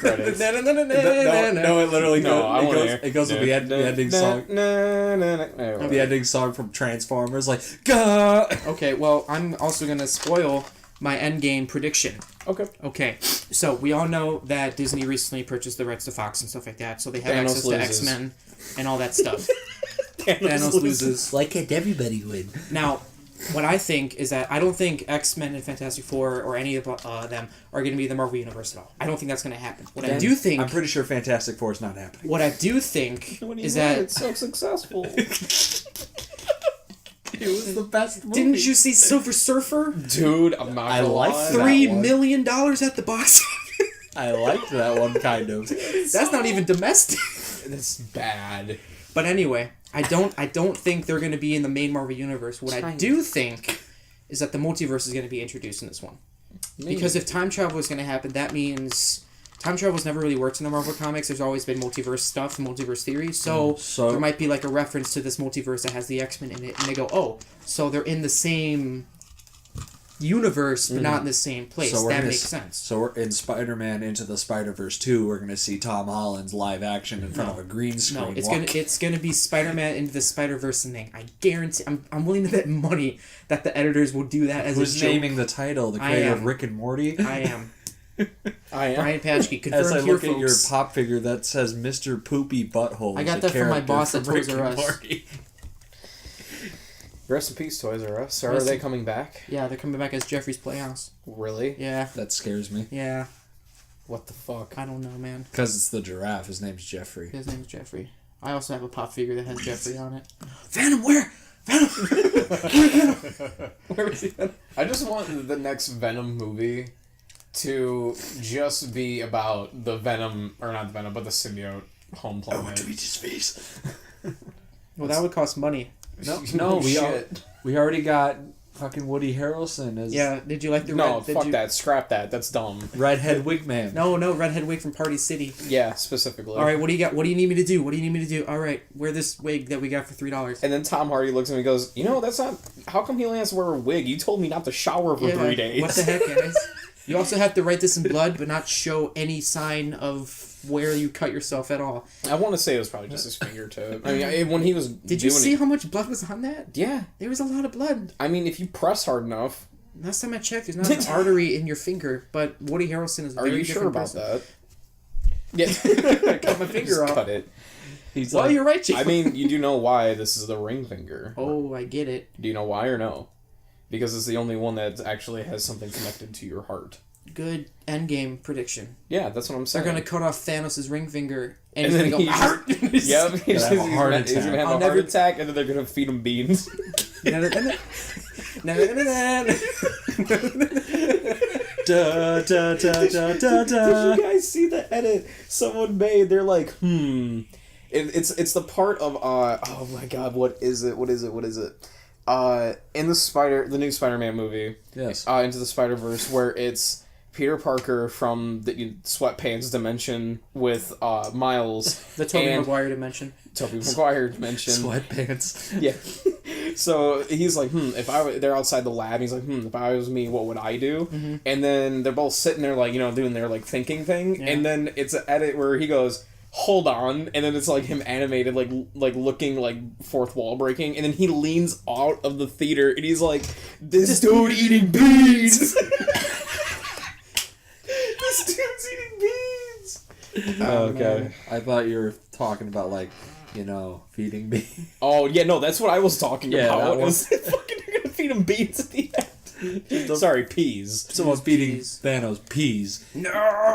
Credits. No, it literally No, I wanna goes. hear- It goes with the ending song. The ending song from Transformers, like, "Gah!" Okay, well, I'm also gonna spoil my Endgame prediction. Okay. Okay, so we all know that Disney recently purchased the rights to Fox and stuff like that, so they have Thanos access to loses. X-Men and all that stuff. Thanos loses. Why can't everybody win? Now, what I think is that I don't think X-Men and Fantastic Four or any of them are going to be the Marvel Universe at all. I don't think that's going to happen. What I do think... I'm pretty sure Fantastic Four is not happening. What I do think What do you is mean? that... It's so successful. It was the best movie. Didn't you see Silver Surfer? Dude, I'm not gonna like lie. that $3 one. million at the box office. I liked that one, kind of. That's not even domestic. That's bad. But anyway, I don't think they're going to be in the main Marvel universe. What I do think is that the multiverse is going to be introduced in this one. Because if time travel is going to happen, that means time travel's never really worked in the Marvel comics. There's always been multiverse stuff, multiverse theory. So there might be like a reference to this multiverse that has the X-Men in it, and they go, "Oh, so they're in the same universe, but not in the same place." So that makes sense. So we're in Spider-Man Into the Spider-Verse 2, we're gonna see Tom Holland's live action in front of a green screen. No, it's gonna be Spider-Man Into the Spider-Verse thing. I guarantee. I'm willing to bet money that the editors will do that as Who's a joke. naming the title? The I creator am. of Rick and Morty? I am. I am. Brian Patchke, confirmed As I here, look at your folks. pop figure that says Mr. Poopy Butthole. I got is a that from my character boss at from Toys Rick R and Us. Morty. Rest in peace, Toys R Us. Are Rest they in- coming back? Yeah, they're coming back as Jeffrey's Playhouse. Really? Yeah, That scares me. yeah. What the fuck? I don't know, man. Because it's the giraffe. His name's Jeffrey. His name's Jeffrey. I also have a pop figure that has Jeffrey on it. Venom, where? Venom! Where is he? I just want the next Venom movie to just be about the Venom, or not the Venom, but the symbiote home planet. eat his face. Well, that would cost money. No, Shit. we already got fucking Woody Harrelson as Yeah, did you like the No, red... did fuck you... that. Scrap that. That's dumb. Redhead Wigman. No, redhead wig from Party City. Yeah, specifically. All right, what do you got? What do you need me to do? What do you need me to do? All right, wear this wig that we got for $3. And then Tom Hardy looks at me and goes, "You know, that's not... How come he only has to wear a wig? You told me not to shower for 3 days." What the heck, guys? You also have to write this in blood, but not show any sign of where you cut yourself at all. I want to say it was probably just his fingertip. I mean, when he was Did you see how much blood was on that? Yeah. There was a lot of blood. I mean, if you press hard enough... Last time I checked, there's not an artery in your finger, but Woody Harrelson is a very Are you sure about person. that? Yeah. Cut my finger off. Cut it. He's Well, like, you're right, Jaylen. I mean, you do know why this is the ring finger. Oh, I get it. Do you know why or no? Because it's the only one that actually has something connected to your heart. Good endgame prediction. Yeah, that's what I'm They're saying. gonna cut off Thanos' ring finger, and, And he's then gonna go. "Arr!" Yep, he's Gonna have a heart he's gonna have I'll a never- heart attack, and then they're gonna feed him beans. da, da, da, da, da, Did da. you guys see the edit someone made? They're like, It's the part of oh my god, what is it? In the new Spider-Man movie, Yes. Into the Spider-Verse, where it's Peter Parker from the sweatpants dimension with Miles, The Tobey and Maguire dimension. Tobey Maguire dimension. Sweatpants. Yeah. So he's like, they're outside the lab. He's like, if I was me, what would I do? Mm-hmm. And then they're both sitting there, like, doing their, like, thinking thing. Yeah. And then it's an edit where he goes, hold on. And then it's, like, him animated, like looking, like, fourth wall breaking. And then he leans out of the theater and he's like, this dude eating beans! This dude's eating beans! Okay. I thought you were talking about, like, feeding me. Oh, yeah, no, that's what I was talking Yeah, about. that one. Was fucking, you're gonna feed him beans at the end. Sorry, peas. Someone's feeding Peas. Thanos peas. No.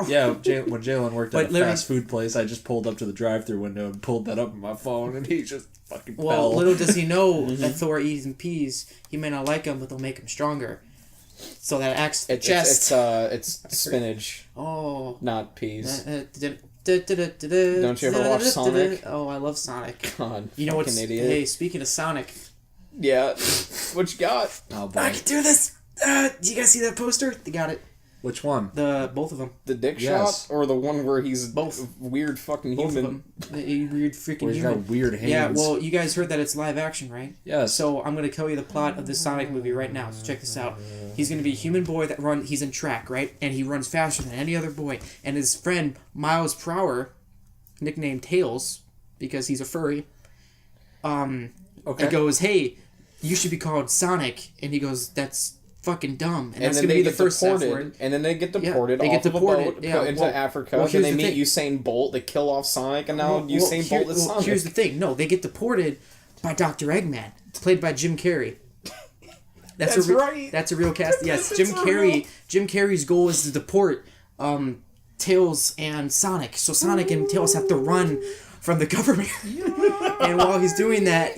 Yeah, when Jaylen worked at But a literally- fast food place, I just pulled up to the drive-thru window and pulled that up on my phone, and he just fucking Well, fell. little does he know that Thor eating peas. He may not like them, but they'll make him stronger. So that acts the chest. It's spinach, Oh. not peas. Don't you ever watch Sonic? Oh, I love Sonic. God, You know what's... fucking idiot. Hey, speaking of Sonic. Yeah, what you got? Oh, boy. I can do this! Do you guys see that poster? They got it. Which one? Both of them. The dick Yes. shot, or the one where he's Both. weird fucking Both human? of them. The weird freaking Where he's human. got weird hands. Yeah, well, you guys heard that it's live action, right? Yes. So I'm going to tell you the plot of the Sonic movie right now. So check this out. He's going to be a human boy he's in track, right? And he runs faster than any other boy. And his friend, Miles Prower, nicknamed Tails, because he's a furry, okay. goes, hey, you should be called Sonic. And he goes, that's fucking dumb. And that's then going to they be the get first step for deported, it. and then they get deported they get off of a deported, boat yeah, put into well- Africa. well, Then here's they the meet thing. Usain Bolt. They kill off Sonic, and now Usain Bolt is Sonic. Here's the thing. No, they get deported by Dr. Eggman, played by Jim Carrey. That's right. That's a real cast. Yes, Jim It's Carrey. real. Jim Carrey's goal is to deport Tails and Sonic. So Sonic and Tails have to run from the government. And while he's doing that,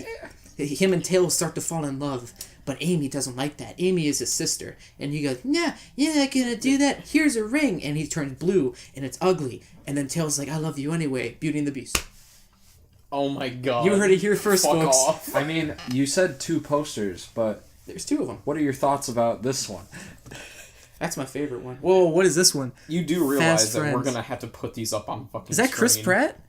him and Tails start to fall in love. But Amy doesn't like that. Amy is his sister. And he goes, nah, you're not gonna do that. Here's a ring. And he turns blue, and it's ugly. And then Tails is like, I love you anyway. Beauty and the Beast. Oh my god! You heard it here first, Fuck folks. off. I mean, you said 2 posters, but There's 2 of them. what are your thoughts about this one? That's my favorite one. Whoa, what is this one? You do realize Fast that we're Friends. gonna have to put these up on fucking. Is that Chris screen. Pratt?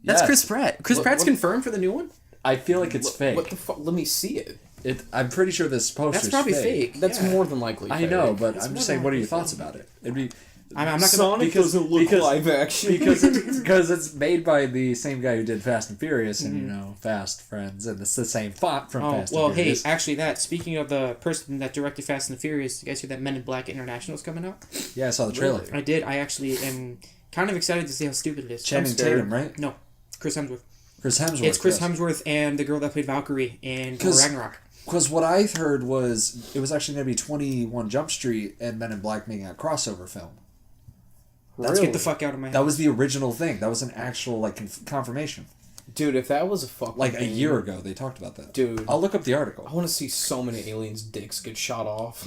That's Yes. Chris Pratt. Chris What- Pratt's what- confirmed for the new one? I feel like it's fake. What the fuck? Let me see it. I'm pretty sure this poster's That's probably fake. fake. That's yeah. more than likely. I fake. know, but That's I'm more just saying, than what are your likely thoughts about it? It'd be I'm not gonna. Sonic because- doesn't look because- live action because it's made by the same guy who did Fast and Furious and Mm-hmm. Fast Friends, and it's the same font from Oh Fast well, and hey, Furious. actually, speaking of the person that directed Fast and the Furious, you guys hear that Men in Black International is coming out? Yeah, I saw the trailer. I did. I actually am kind of excited to see how stupid it is. Channing Tatum, right? No, Chris Hemsworth. Chris Hemsworth. It's Chris yes. Hemsworth and the girl that played Valkyrie in Thor 'Cause- Ragnarok. Because what I heard was it was actually going to be 21 Jump Street and Men in Black making a crossover film. Let's get the fuck out of my house. That was the original thing. That was an actual confirmation. Dude, if that was a fucking Like a thing, year ago, they talked about that. Dude. I'll look up the I article. want to see so many aliens' dicks get shot off.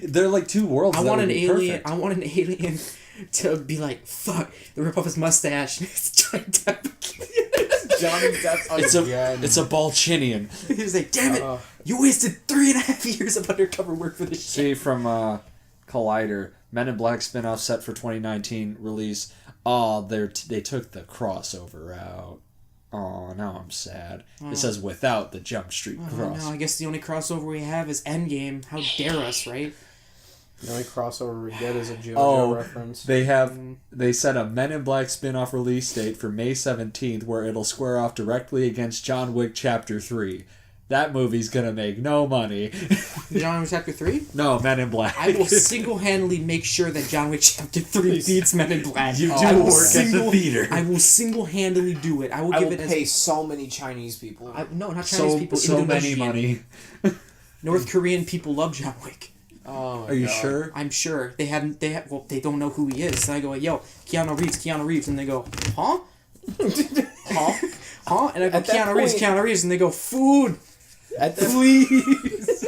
They're like 2 worlds. I that want would an be alien. perfect. I want an alien to be like, fuck, they rip off his mustache. It's Johnny Depp. Johnny Depp It's a again. it's a Balchinian. He's like, damn it, you wasted 3.5 years of undercover work for this shit. See from Collider, Men in Black spinoff set for 2019 release. Oh, they took the crossover out. Oh, now I'm sad. It says without the Jump Street Oh, cross. no, I guess the only crossover we have is Endgame. How dare us, right? The only crossover we get is a JoJo Oh, reference. They set a Men in Black spin-off release date for May 17th where it'll square off directly against John Wick Chapter 3. That movie's gonna make no money. John Wick Chapter 3? No, Men in Black. I will single-handedly make sure that John Wick Chapter 3 beats Men in Black. You do I will work at the theater. I will single-handedly do it. I will I give will it pay as... so many Chinese people. No, not Chinese people. So many Indonesian. money. North Korean people love John Wick. Oh my Are you God. sure? I'm sure. They don't know who he is. So I go, yo, Keanu Reeves. And they go, huh? Huh? And I go, At that Keanu Reeves. And they go, food. At the Please.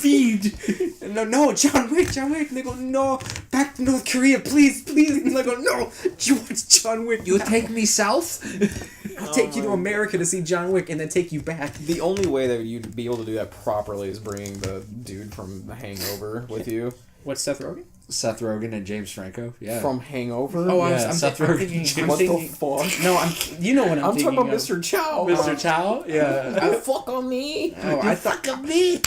Feed. No, John Wick. And they go, no, back to North Korea, please. And I go, no, you want John Wick? You'll take me south? I'll take you to America to see John Wick and then take you back. The only way that you'd be able to do that properly is bringing the dude from The Hangover with you. What's Seth Rogen? Seth Rogen and James Franco? Yeah. From Hangover? Oh, Yeah, I'm Seth thinking. Rogen. What the fuck? No, you know what I'm I'm thinking talking about of. Mr. Chow. Mr. Chow? Yeah. Fuck on me. Oh, I thought. Fuck me!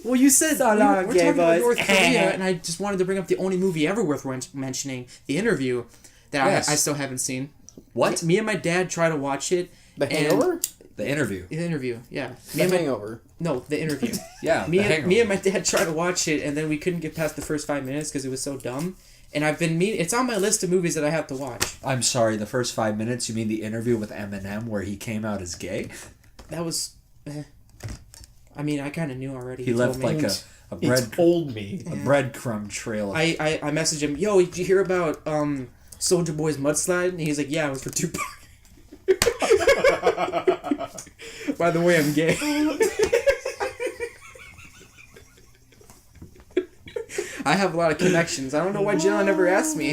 Well, you said So long, we're gay talking about boys. North Korea, and I just wanted to bring up the only movie ever worth mentioning, The Interview, that Yes. I still haven't seen. What? Me and my dad tried to watch it. The Hangover? The Interview. The Interview, yeah. The Hangover. No, The Interview. Yeah, me The Hangover. and my dad tried to watch it, and then we couldn't get past the first 5 minutes because it was so dumb. And it's on my list of movies that I have to watch. I'm sorry, the first 5 minutes, you mean the interview with Eminem where he came out as gay? That was... I mean, I kind of knew already. He left told me. like a bread told me. a breadcrumb trail. I messaged him, yo, did you hear about Soulja Boy's Mudslide? And he's like, yeah, it was for Tupac. By the way, I'm gay. I have a lot of connections. I don't know why Jaylen never asked me.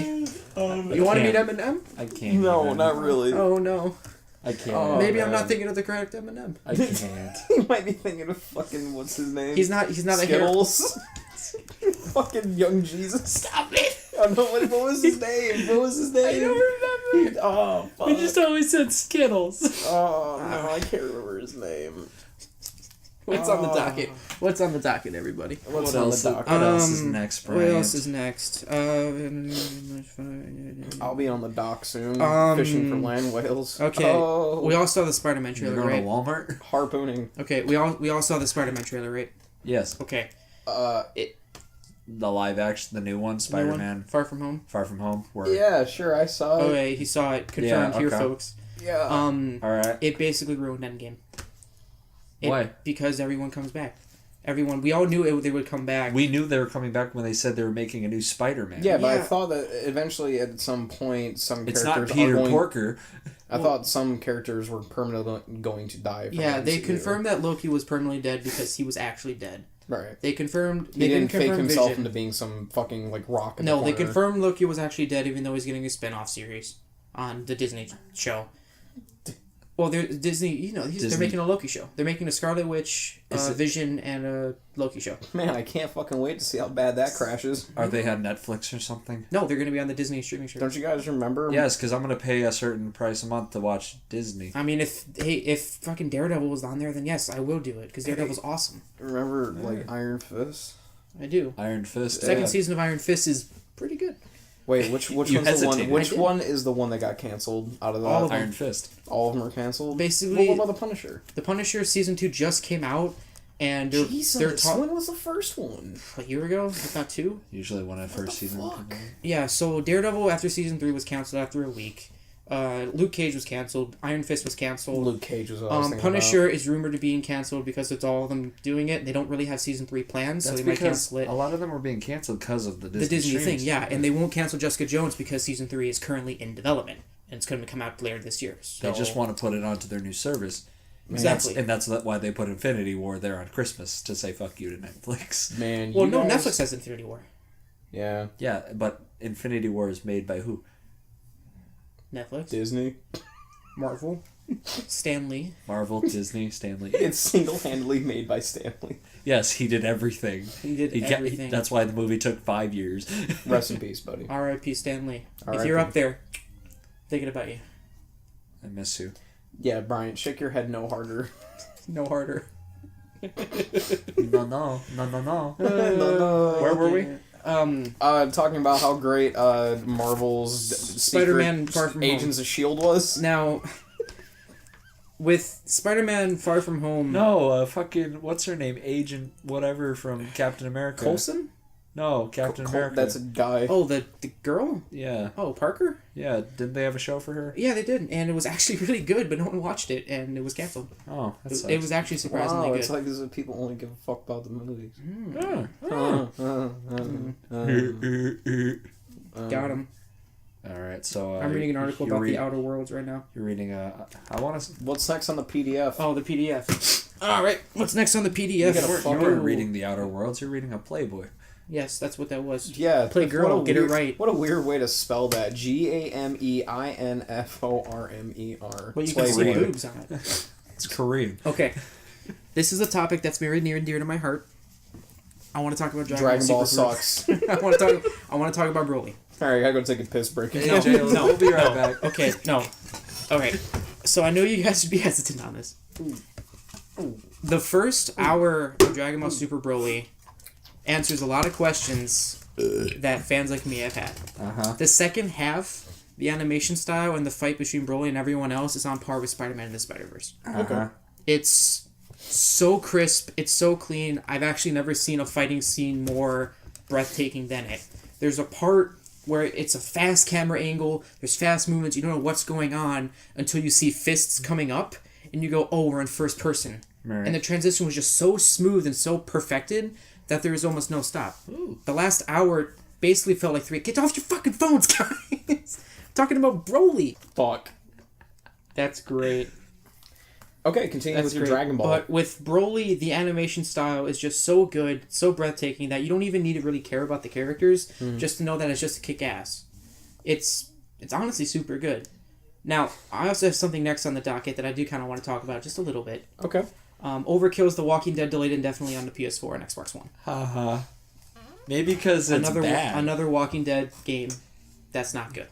You want to meet Eminem? I can't. No, even. not really. Oh, no. I can't. Oh, Maybe I'm man. not thinking of the correct Eminem. I can't. You might be thinking of fucking, what's his name? He's not a hero. Skittles. Fucking Young Jesus. Stop it! Oh, no, what was his name? What was his name? I don't remember. Oh, fuck. always said Skittles. Oh, no, I can't remember his name. What's on the docket? What's on the docket, everybody? What's What on else? the What docket? else is next, Bryant? What else is next? I'll be on the dock soon, fishing for land whales. Okay. Oh, We all saw the Spider-Man You're trailer, going right? to Walmart? harpooning. Okay, we all saw the Spider-Man trailer, right? Yes. Okay. The live action, the new one, New Spider-Man, one, Far From Home. Far From Home. Where, Yeah, sure, I saw it. Okay, he saw it. Confirmed Yeah, here, okay. folks. Yeah. All right. It basically ruined Endgame. Why? Because everyone comes back. Everyone. We all knew they would come back. We knew they were coming back when they said they were making a new Spider-Man. Yeah, but I Yeah. thought that eventually at some point some It's characters not Peter are going... Porker. I thought some characters were permanently going to die. From Yeah, the they MCU. confirmed that Loki was permanently dead because he was actually dead. Right. They confirmed. He They didn't fake confirm himself Vision. into being some fucking like rock in No, the they corner. confirmed Loki was actually dead, even though he's getting a spin-off series on the Disney show. Well, Disney, they're Disney. making a Loki show. They're making a Scarlet Witch, Is it- Vision, and a Loki show. Man, I can't fucking wait to see how bad that crashes. Are they on Netflix or something? No, they're going to be on the Disney streaming service. Don't you guys remember? Yes, because I'm going to pay a certain price a month to watch Disney. I mean, if fucking Daredevil was on there, then yes, I will do it because Daredevil's awesome. Remember like Iron Fist? I do. Iron Fist. Second Yeah. season of Iron Fist is pretty good. Wait, which You one's the one? hesitated. Which I did. one is the one that got canceled out of that? All of them. Iron Fist. All of them are canceled. Basically- Well, what about the Punisher? The Punisher season 2 just came out, and they're Jesus, talking when was the first one? a year ago, if not 2. Usually when I first see them. Fuck. Yeah, so Daredevil after season 3 was canceled after a week. Luke Cage was canceled. Iron Fist was canceled. Luke Cage was what I was thinking Punisher is rumored to being canceled because it's all of them doing it. They don't really have season 3 plans, so That's they might because cancel it. a lot of them are being canceled because of the Disney, The Disney streams. thing, yeah, and they won't cancel Jessica Jones because season 3 is currently in development and it's going to come out later this year. So They just want to put it onto their new service. Exactly. That's why they put Infinity War there on Christmas to say fuck you to Netflix. about. Man, Well, you no, guys- Netflix has Infinity War. Yeah, Yeah, but Infinity War is made by who? Netflix, Disney. Marvel, Stan Lee. Marvel, Disney, Stanley. It's single-handedly made by Stanley. Yes, he did everything. He did everything. That's why the movie took 5 years. Rest in peace, buddy. R.I.P. Stan Lee. If R.I.P. you're up there, thinking about you. I miss you. Yeah, Bryant, shake your head no harder. No harder. No. No. Where were we? Talking about how great Marvel's Spider-Man secret Far From Agents of S.H.I.E.L.D. was. Now, with Spider-Man Far From Home... No, fucking, what's her name? Agent whatever from Captain America. Colson? No, Captain America. That's a guy. Oh, the girl? Yeah. Oh, Parker? Yeah, didn't they have a show for her? Yeah, they did, and it was actually really good, but no one watched it, and it was canceled. Oh, that sucks. It was actually surprisingly Wow, good. it's like as if people only give a fuck about the movies. Got him. Alright, so... I'm reading an article about the the Outer Worlds right now. You're reading I want to... What's next on the PDF? Oh, the PDF. Alright, what's next on the PDF? You weren't reading the Outer Worlds, you're reading a Playboy. Yes, that's what that was. Yeah, Play girl, get it right. What a weird way to spell that. Gameinformer. Well, you can see boobs on it. It's Korean. Okay, this is a topic that's very near and dear to my heart. I want to talk about Dragon Ball Super sucks. I want to talk about Broly. All right, I gotta go take a piss break. No, We'll be right back. Okay, no. Okay, so I know you guys should be hesitant on this. The first hour of Dragon Ball Super Broly answers a lot of questions that fans like me have had. Uh-huh. The second half, the animation style and the fight between Broly and everyone else is on par with Spider-Man and the Spider-Verse. Okay. It's so crisp. It's so clean. I've actually never seen a fighting scene more breathtaking than it. There's a part where it's a fast camera angle. There's fast movements. You don't know what's going on until you see fists coming up. And you go, oh, we're in first person. Right. And the transition was just so smooth and so perfected that there was almost no stop. Ooh. The last hour basically felt like 3. Get off your fucking phones, guys! Talking about Broly. Fuck. That's great. Okay, continue with your great. Dragon Ball. But with Broly, the animation style is just so good, so breathtaking, that you don't even need to really care about the characters, just to know that it's just a kick-ass. It's honestly super good. Now, I also have something next on the docket that I do kind of want to talk about just a little bit. Okay. Overkill's The Walking Dead delayed indefinitely on the PS4 and Xbox One. Haha. Maybe because it's bad. Another Walking Dead game that's not good.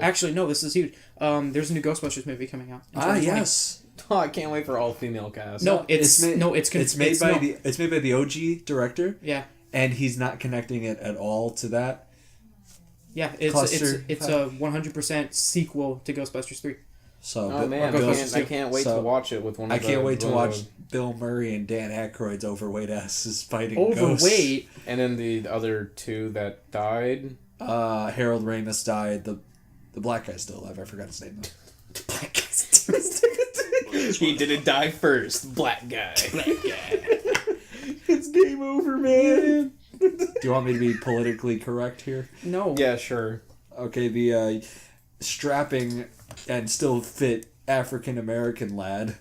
Actually, no, this is huge. There's a new Ghostbusters movie coming out. in 2020. Yes. Oh, I can't wait for all female cast. No, it's made by the OG director. Yeah. And he's not connecting it at all to that. Yeah, it's a 100% sequel to Ghostbusters 3. So, oh man, I can't wait to watch it with one of the... I can't wait to watch Bill Murray and Dan Aykroyd's overweight asses fighting Overweight? Ghosts. And then the other two that died. Harold Ramis died. The black guy's still alive. I forgot his name. The black guy's still He didn't die first. Black guy. It's game over, man. Do you want me to be politically correct here? No. Yeah, sure. Okay, the strapping and still fit African American lad.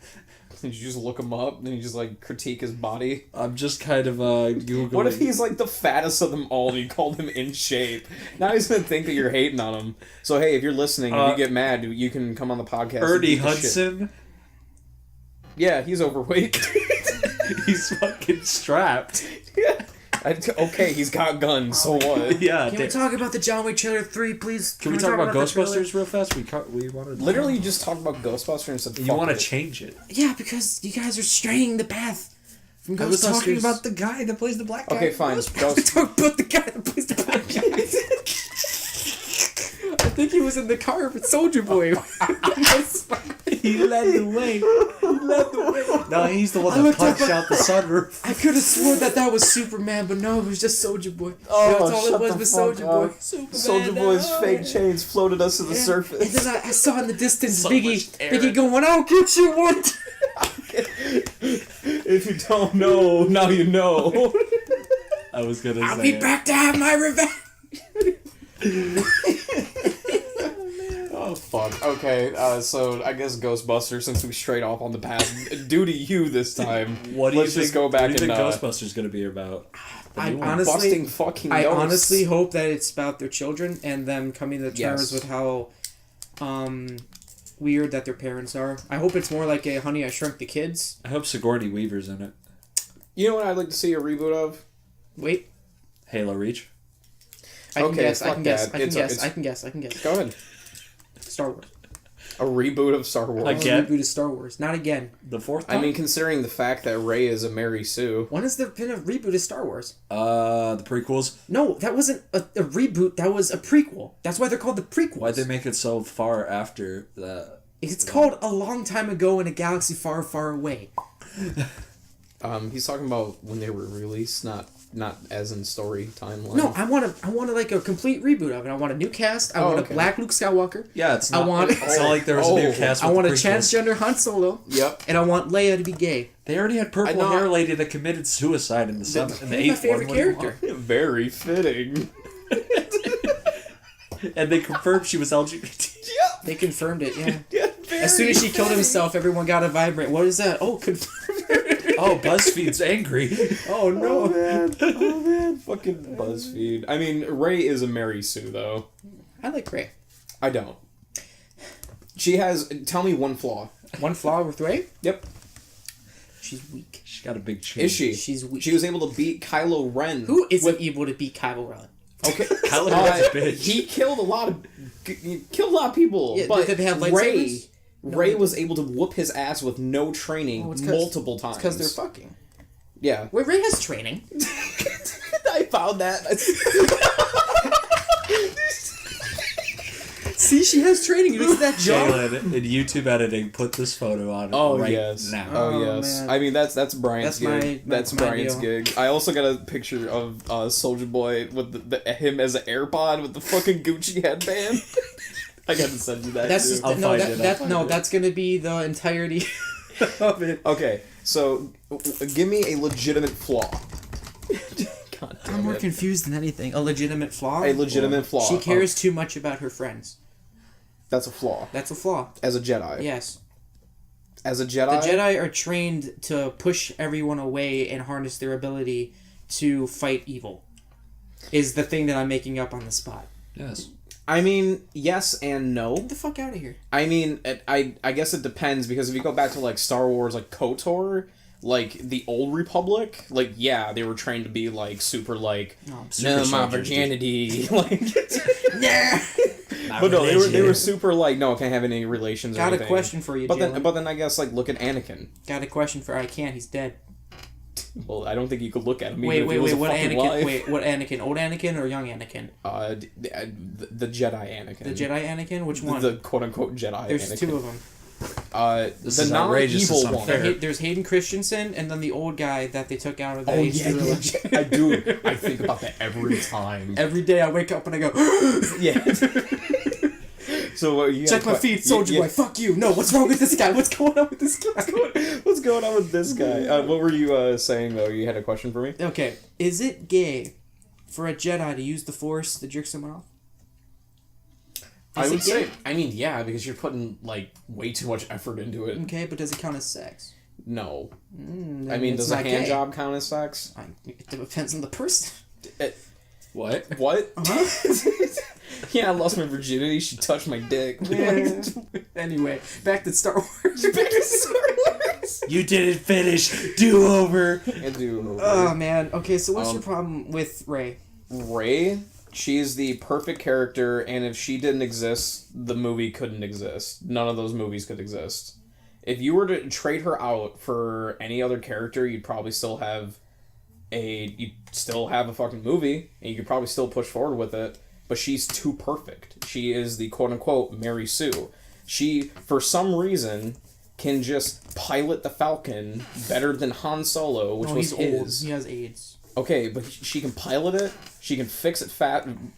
Did you just look him up and you just like critique his body? I'm just kind of Googling. What if he's like the fattest of them all and you called him in shape? Now he's gonna think that you're hating on him. So hey, if you're listening, if you get mad, you can come on the podcast. Ernie Hudson. Yeah, he's overweight. He's fucking strapped. Yeah. Okay, he's got guns, so what? Yeah. Can we talk about the John Wick trailer 3, please? Can we talk about Ghostbusters real fast? We wanted. Literally, you just talked about Ghostbusters and said, you want to change it? Yeah, because you guys are straying the path from Ghostbusters. I was talking about the guy that plays the black guy. Okay, fine. Talk about the guy that plays the black guy. I think he was in the car with Soldier Boy. He led the way. No, he's the one that punched out the sunroof. I could have sworn that was Superman, but no, it was just Soldier Boy. Oh, that's all it was Soldier Boy. Soldier Boy's fake chains floated us to the surface. And then I saw in the distance Biggie going, I'll get you one. If you don't know, now you know. I was gonna say I'll be back to have my revenge. Oh fuck. Okay, so I guess Ghostbusters, since we strayed off on the path, due to you this time. Let's just go back what do you and think Ghostbusters gonna be about? I busting fucking I ghosts. honestly hope that it's about their children and them coming to terms with how weird that their parents are. I hope it's more like a Honey, I Shrunk the Kids. I hope Sigourney Weaver's in it. You know what I'd like to see a reboot of? Wait. Halo Reach. I can guess. Go ahead. Star Wars. A reboot of Star Wars. Again? A reboot of Star Wars. Not again. The fourth I time? mean, considering the fact that Rey is a Mary Sue. When has there been a reboot of Star Wars? The prequels. No, that wasn't a reboot. That was a prequel. That's why they're called the prequels. Why'd they make it so far after that? It's called A Long Time Ago in a Galaxy Far, Far Away. He's talking about when they were released, not as in story timeline. No, I want like a complete reboot of it. I want a new cast. I want a black Luke Skywalker. Yeah, it's not. I want. It's not like there was a new cast. I With want a the prequels. transgender Han Solo. Yep. And I want Leia to be gay. They already had purple hair lady that committed suicide in the seventh, in the He's my eighth one. favorite character. Very fitting. And they confirmed she was LGBT. Yep. They confirmed it. Yeah. Yeah, As soon as she killed himself, everyone got a vibrate. What is that? Oh, confirmed. Oh, BuzzFeed's angry. Oh no, man. Oh man. Fucking BuzzFeed. I mean, Rey is a Mary Sue though. I like Rey. I don't. She has. Tell me one flaw. One flaw with Rey? Yep. She's weak. She got a big chin. Is she? She's weak. She was able to beat Kylo Ren. Who isn't able to beat Kylo Ren? Okay. Kylo Ren's a bitch. He killed a lot of people. Yeah, but did they have Rey, lightsabers? Ray was able to whoop his ass with no training multiple times. Because they're fucking. Yeah. Wait, Rey has training. I found that. See, she has training. You that job. Jaylen, in YouTube editing, put this photo on right now. Oh yes. Man. I mean that's Bryant's That's gig. my That's Bryant's deal. gig. I also got a picture of SOULJA Boy with him as an AirPod with the fucking Gucci headband. I gotta send you that. That's too. just I'll find it. That's gonna be the entirety of it. Okay, so give me a legitimate flaw. God damn I'm more it. confused than anything. A legitimate flaw. A legitimate flaw. She cares too much about her friends. That's a flaw. That's a flaw. As a Jedi. Yes. As a Jedi. The Jedi are trained to push everyone away and harness their ability to fight evil. Is the thing that I'm making up on the spot. Yes. I mean, yes and no. Get the fuck out of here. I mean, I guess it depends, because if you go back to like Star Wars, like KOTOR, like the Old Republic, like yeah, they were trained to be like super like no, my virginity, like yeah. But no, they were super like no, can't have any relations. Got or a anything. question for you, But Jaylen. then I guess like look at Anakin. Got a question for I can't. He's dead. Well, I don't think you could look at him. Wait. What Anakin? life. Wait, what Anakin? Old Anakin or young Anakin? The Jedi Anakin. The Jedi Anakin? Which one? The quote unquote Jedi. There's Anakin. two of them. This the is outrageous. non-evil This is one. unfair. There's Hayden Christensen and then the old guy that they took out of the Oh H2 yeah, religion. I do. I think about that every time. Every day I wake up and I go, Yeah. So what you check my feed, Soldier Boy. Fuck you. No, what's wrong with this guy? What's going on with this guy? What's going on with this guy? What were you saying though? You had a question for me? Okay, is it gay for a Jedi to use the Force to jerk someone off? I Is would it say, gay? I mean, yeah, because you're putting like way too much effort into it. Okay, but does it count as sex? No, Then I mean, it's does a not hand gay. job count as sex? It depends on the person. What? What? Uh-huh. Yeah, I lost my virginity. She touched my dick. Anyway, back to Star Wars. Back to Star Wars. You didn't finish. Do over. And do Oh man. Okay, so what's your problem with Rey? Rey. She's the perfect character, and if she didn't exist, the movie couldn't exist. None of those movies could exist. If you were to trade her out for any other character, you'd probably still have a fucking movie, and you could probably still push forward with it. But she's too perfect. She is the quote unquote Mary Sue. She, for some reason, can just pilot the Falcon better than Han Solo, which was he's his. old. He has AIDS. Okay, but she can pilot it. She can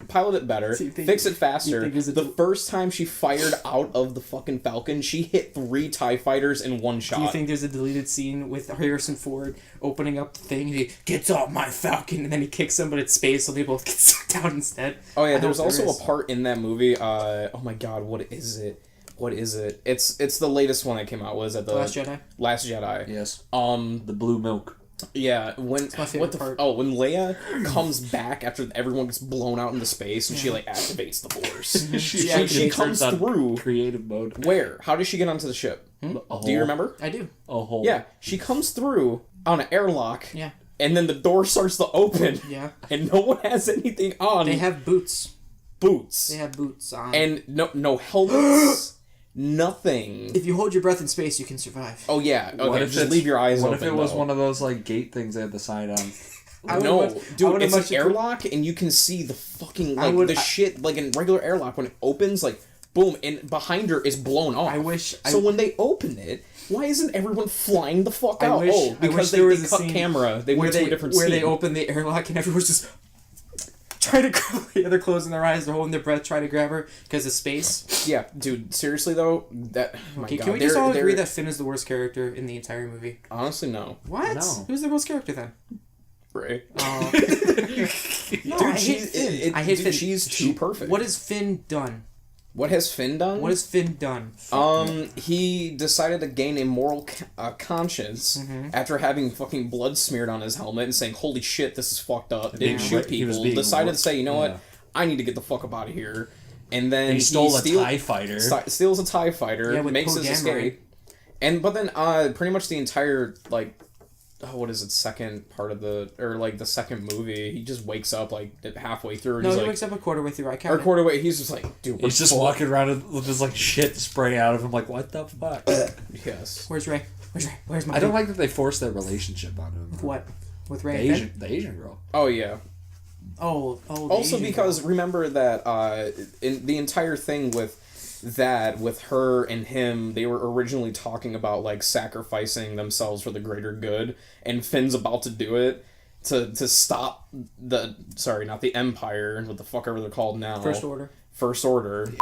pilot it better, So you think- fix it faster. you think The first time she fired out of the fucking Falcon, she hit 3 TIE fighters in one shot. Do you think there's a deleted scene with Harrison Ford opening up the thing and he gets off my Falcon and then he kicks him but it's space so they both get sucked out instead? Oh yeah, I there's hope there also is. a part in that movie. Oh my god, what is it? What is it? It's the latest one that came out. Was it the Last Jedi? Last Jedi. Yes. The blue milk. Yeah, when my favorite part. when Leia comes back after everyone gets blown out into space and she like activates the Force. she comes turns on through. creative mode. Where? How does she get onto the ship? Do you remember? I do. A hole. Yeah, she comes through on an airlock. Yeah. And then the door starts to open. Yeah. And no one has anything on. They have boots. boots. They have boots on. And no helmets. Nothing. If you hold your breath in space, you can survive. Oh yeah. Okay. What if Just leave your eyes open. What if it was though. one of those like gate things they had the sign on? Dude, it's an airlock, and you can see the fucking shit like in regular airlock when it opens, like boom, and behind her is blown off. When they open it, why isn't everyone flying the fuck out? Because they cut camera. They went to a different scene. Where they open the airlock and everyone's just trying to grab her. They're closing their eyes, they're holding their breath, trying to grab her because of space. Yeah, dude. Seriously though, Can we just all agree that Finn is the worst character in the entire movie? Honestly, no. What? No. Who's the worst character then? Ray. No, Dude, I hate Finn. She's too perfect. What has Finn done? What has Finn done? What has Finn done? He decided to gain a moral conscience after having fucking blood smeared on his helmet and saying, "Holy shit, this is fucked up." Didn't shoot people. Decided to say, "You know what? I need to get the fuck up out of here." And then he stole a TIE fighter. Steals a TIE fighter. Makes his escape. But then, pretty much the entire what is it? Second part of the second movie. He just wakes up halfway through. And he wakes up a quarter way through. Or quarter way. He's just like, dude. He's just walking around with this shit spraying out of him. Like, what the fuck? Yes. Where's Ray? Where's my? I don't like that they forced that relationship on him. With what? With Ray? The Asian girl. Oh yeah. Also because remember that in the entire thing with her and him, they were originally talking about sacrificing themselves for the greater good, and Finn's about to do it to stop not the Empire, what the fuck ever they're called now. First Order.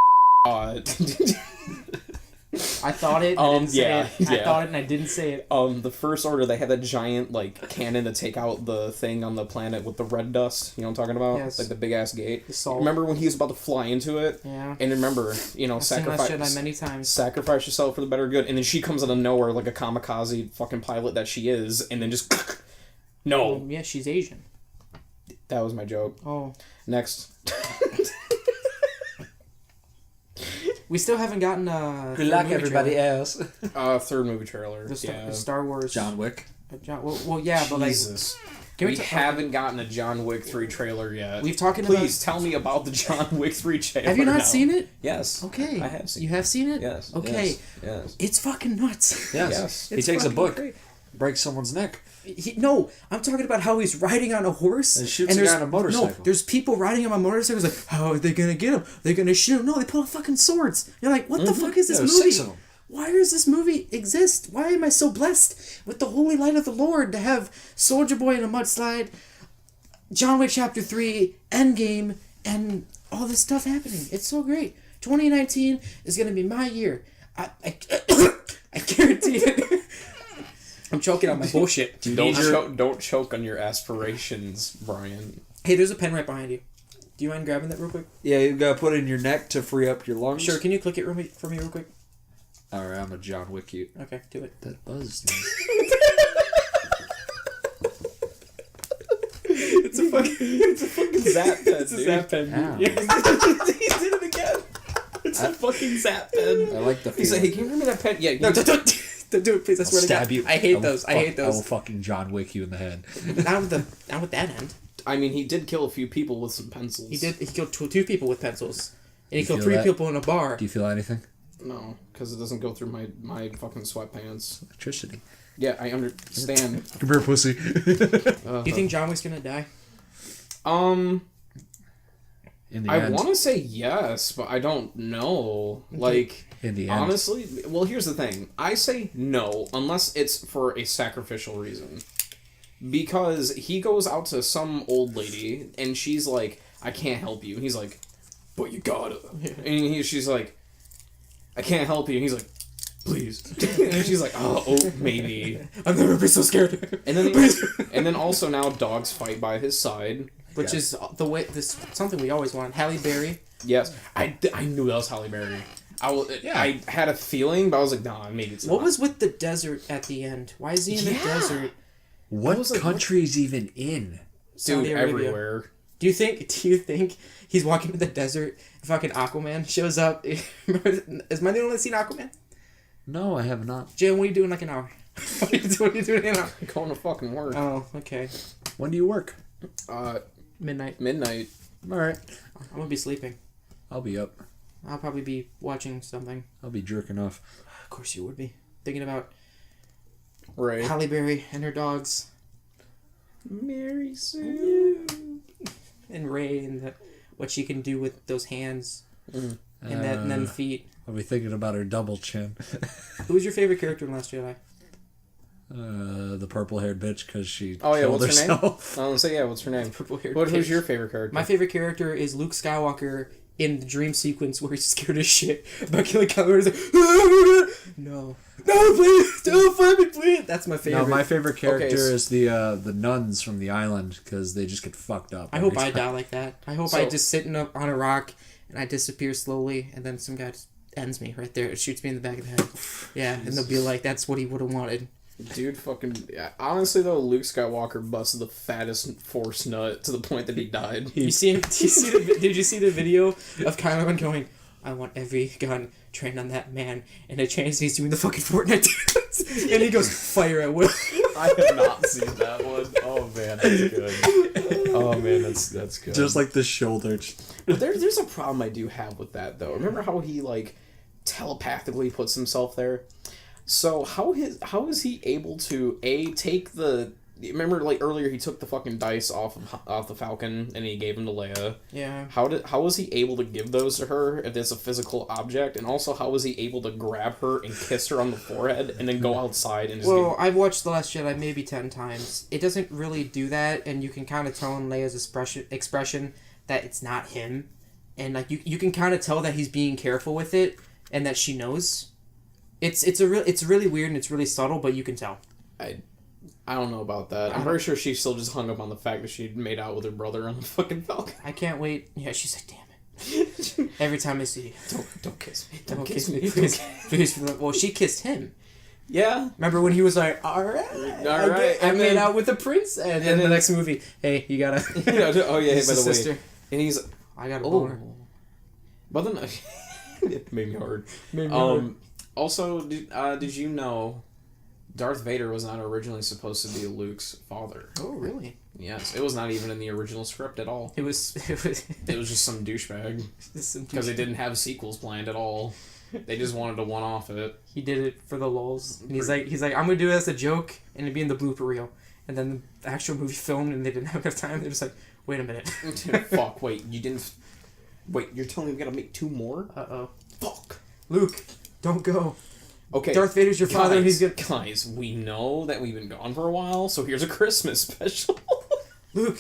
I thought it. I didn't say it. I thought it and I didn't say it. The First Order, they had that giant cannon to take out the thing on the planet with the red dust. You know what I'm talking about? Yes. The big ass gate. Salt. Remember when he was about to fly into it? Yeah. And remember, I've seen that shit many times. Sacrifice yourself for the better good, and then she comes out of nowhere like a kamikaze fucking pilot that she is, and then just no. Yeah, she's Asian. That was my joke. Oh. Next. We still haven't gotten good luck, everybody else. Third movie trailer. The Star Wars. John Wick. Jesus. We haven't gotten a John Wick 3 trailer yet. Please tell me about the John Wick 3 trailer. Have you not seen it? Yes. Okay. I have seen it. You have seen it? Yes. Okay. Yes. It's fucking nuts. Yes. He takes a book, breaks someone's neck. No, I'm talking about how he's riding on a horse. And shoots a guy on a motorcycle. No, there's people riding on motorcycles like, how are they going to get him? They're going to shoot him. No, they pull out fucking swords. You're like, what the fuck is this movie? 6 of them. Why does this movie exist? Why am I so blessed with the holy light of the Lord to have SOULJA Boy in a mudslide, John Wick Chapter 3, Endgame, and all this stuff happening? It's so great. 2019 is going to be my year. I guarantee it. I'm choking on my bullshit. Don't choke on your aspirations, Bryant. Hey, there's a pen right behind you. Do you mind grabbing that real quick? Yeah, you gotta put it in your neck to free up your lungs. Sure, can you click it for me real quick? Alright, I'm a John Wick you. Okay, do it. That buzzed. It's a fucking zap pen, It's a zap pen. He did it again. It's a fucking zap pen. I like the feeling. He's like, hey, can you give me that pen? Yeah. No, don't do it, please. I swear to God. Stab you. I hate those. I will fucking John Wick you in the head. Not with that end. I mean, he did kill a few people with some pencils. He did. He killed two people with pencils, and he killed feel 3 that? people in a bar. Do you feel anything? No, because it doesn't go through my fucking sweatpants. Electricity. Yeah, I understand. Come here, pussy. Do you think John Wick's gonna die? In the I end. want to say yes, but I don't know. Like, in the end. honestly, well, here's the thing. I say no unless it's for a sacrificial reason. Because he goes out to some old lady, and she's like, I can't help you. And he's like, but you gotta. And she's like, I can't help you. And he's like, please. And she's like, oh, maybe. I've never been so scared. And then also now dogs fight by his side. Which is something we always want. Halle Berry. Yes. I knew that was Halle Berry. I had a feeling, but I was like, nah, maybe it's not. What was with the desert at the end? Why is he in the desert? What country is even in? Dude, everywhere. Do you think he's walking in the desert and fucking Aquaman shows up? Is my the only one that's seen Aquaman? No, I have not. Jay, what are you doing like an hour? What are you doing in an hour? I'm going to fucking work. Oh, okay. When do you work? Midnight. Midnight. Alright. I'm gonna be sleeping. I'll be up. I'll probably be watching something. I'll be jerking off. Of course you would be. Thinking about Right. Halle Berry and her dogs. Mary Sue. And Ray and what she can do with those hands and then feet. I'll be thinking about her double chin. Who was your favorite character in Last Jedi? The purple-haired bitch because she Oh yeah, killed what's herself. her name? I was gonna say yeah, what's her name? Purple-haired Who's bitch. your favorite character? My favorite character is Luke Skywalker in the dream sequence where he's scared as shit about killing Kylo Ren. He's like, no, please, don't find me, please. That's my favorite. No, my favorite character Okay, so- is the nuns from the island because they just get fucked up. I hope I die like that. I hope So- I just sitting up on a rock and I disappear slowly, and then some guy just ends me right there. It shoots me in the back of the head. Yeah, and they'll be like, "That's what he would have wanted." Dude, fucking... Yeah, honestly, though, Luke Skywalker busted the fattest Force nut to the point that he died. You see him? Did you see the video of Kylo Ren going, "I want every gun trained on that man," and it changes. He's doing the fucking Fortnite dance, and he goes, "Fire at will." I have not seen that one. Oh, man, that's good. Oh, man, that's good. Just like the shoulder. But there's a problem I do have with that, though. Remember how he, like, telepathically puts himself there? So, how is he able to, A, take the... Remember, like, earlier he took the fucking dice off the Falcon, and he gave them to Leia. Yeah. How was he able to give those to her if it's a physical object? And also, how was he able to grab her and kiss her on the forehead and then go outside and just Well, I've watched The Last Jedi maybe 10 times. It doesn't really do that, and you can kind of tell in Leia's expression that it's not him. And like you can kind of tell that he's being careful with it, and that she knows. It's really weird and it's really subtle, but you can tell. I don't know about that. I'm pretty sure she still just hung up on the fact that she made out with her brother on the fucking Falcon. I can't wait. Yeah, she's like, damn it. Every time I see you, Don't kiss me. don't kiss me, please. Well, she kissed him. Yeah. Remember when he was like, all right, I And made then- out with a prince, and then the next movie, hey, you gotta. Oh yeah, by the sister. way. And he's I got a oh. boner. But then it made me hard. Also, did you know Darth Vader was not originally supposed to be Luke's father? Oh, really? Yes, it was not even in the original script at all. It was It was just some douchebag because they didn't have sequels planned at all. They just wanted to one-off it. He did it for the lulz. And he's like, I'm gonna do it as a joke, and it'd be in the blooper reel. And then the actual movie filmed, and they didn't have enough time. They're just like, wait a minute. Fuck! Wait, you didn't. Wait, you're telling me we gotta make 2 more? Uh-oh. Fuck! Luke, don't go. Okay. Darth Vader's your father, and he's gonna... Guys, we know that we've been gone for a while, so here's a Christmas special. Luke,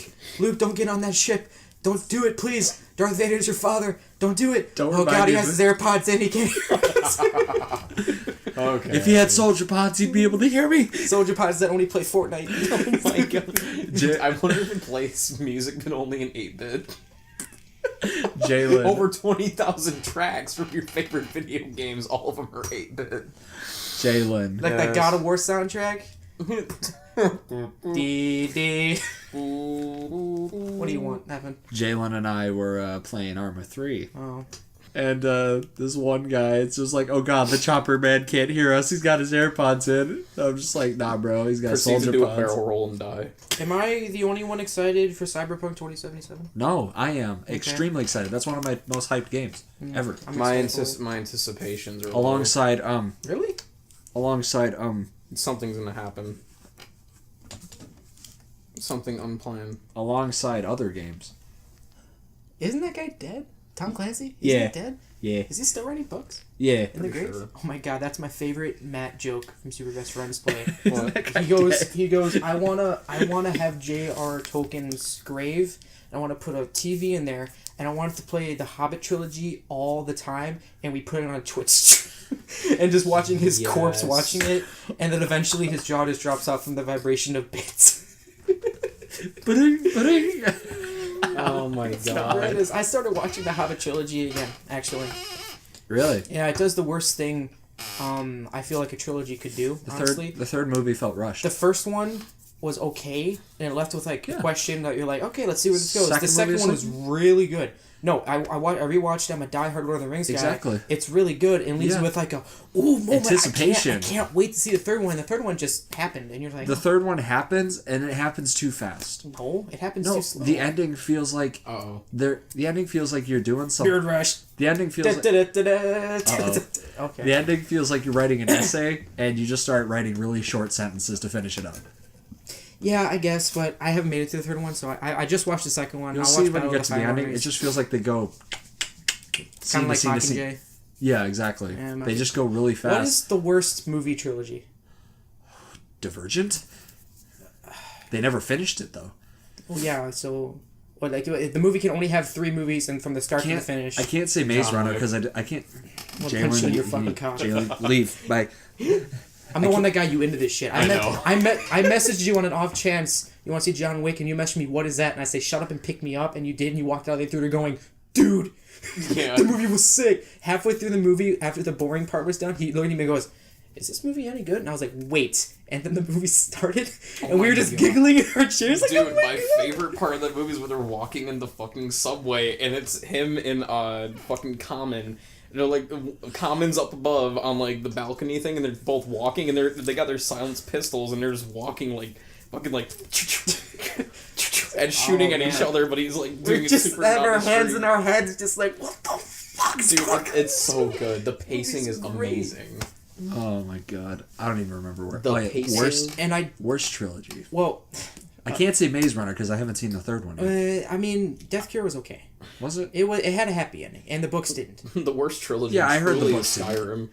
don't get on that ship. Don't do it, please. Darth Vader's your father. Don't do it. Don't oh remind God, he me has of his AirPods in. He can't hear us. Okay. If he had soldier pods, he'd be able to hear me. Soldier pods that only play Fortnite. Oh my God. I wonder if it plays music but only in 8-bit. Jaylen. Over 20,000 tracks from your favorite video games, all of them are 8-bit. Jaylen. Like that God of War soundtrack. D. What do you want, Evan? Jaylen and I were playing Arma 3. Oh. And this one guy, it's just like, oh God, the chopper man can't hear us. He's got his AirPods in. I'm just like, nah, bro. He's got Proceeds to soldier do a pods. barrel roll and die. Am I the only one excited for Cyberpunk 2077? No, I am extremely excited. That's one of my most hyped games ever. I'm My excited for it. anticipations are Alongside Really? something's gonna happen. Something unplanned. alongside other games. Isn't that guy dead? Tom Clancy? Yeah. Isn't he dead? Yeah. Is he still writing books? Yeah. In the Pretty grave? sure. Oh my God, that's my favorite Matt joke from Super Best Friends play. What? He goes, I wanna have J.R. Tolkien's grave, and I wanna put a TV in there, and I want it to play the Hobbit trilogy all the time, and we put it on Twitch. And just watching his corpse watching it, and then eventually his jaw just drops off from the vibration of bits. Oh my It God. is. I started watching the Hobbit trilogy again, actually. Really? Yeah, it does the worst thing I feel like a trilogy could do, honestly. The third movie felt rushed. The first one was okay, and it left with like a question that you're like, okay, let's see where this goes. Second The second movie one is was really good. No, I rewatched it. I'm a diehard Lord of the Rings guy. Exactly. It's really good and leaves you with like a moment. Anticipation. I can't wait to see the third one. And the third one just happened, and you're like, the third one happens, and it happens too fast. no, it happens too slow. The ending feels like the ending feels like you're doing something. Beard rush. The ending feels like, Okay. the ending feels like you're writing an essay, and you just start writing really short sentences to finish it up. Yeah, I guess, but I haven't made it to the third one, so I just watched the second one. You'll I'll see watch when you Battle get of to the ending. Rings. It just feels like they go. Kind of like Mockingjay. Yeah, exactly. Yeah, they just go really fast. What is the worst movie trilogy? Divergent? They never finished it though. Well, yeah. So, what? Like the movie can only have 3 movies, and from the start to the finish. I can't say Maze John Runner Wick. because I can't. I'll punch you in your fucking cock. Jaylen, leave. Bye. I'm the one that got you into this shit. I know. I messaged you on an off chance. You want to see John Wick, and you messaged me, "What is that?" And I say, "Shut up and pick me up." And you did, and you walked out of the theater going, "Dude, Yeah. the movie was sick." Halfway through the movie, after the boring part was done, he looked at me and goes, "Is this movie any good?" And I was like, "Wait." And then the movie started, and we were just giggling in our chairs. Like, Dude, oh my God. favorite part of that movie is when they're walking in the fucking subway, and it's him in fucking Common. They're like Common's up above on like the balcony thing, and they're both walking, and they got their silenced pistols, and they're just walking like fucking like and shooting at each other, but he's like doing We it just super had our down the hands street. in our heads, just like, what the fuck? Dude, it's so good. The pacing is great. amazing. Oh my god, I don't even remember where. The Oh, yeah, pacing- And worst trilogy. well, I can't say Maze Runner because I haven't seen the third one yet. I mean, Death Cure was okay. Was it? It had a happy ending, and the books didn't. The worst trilogy. Yeah, I heard the truly books is too. Skyrim.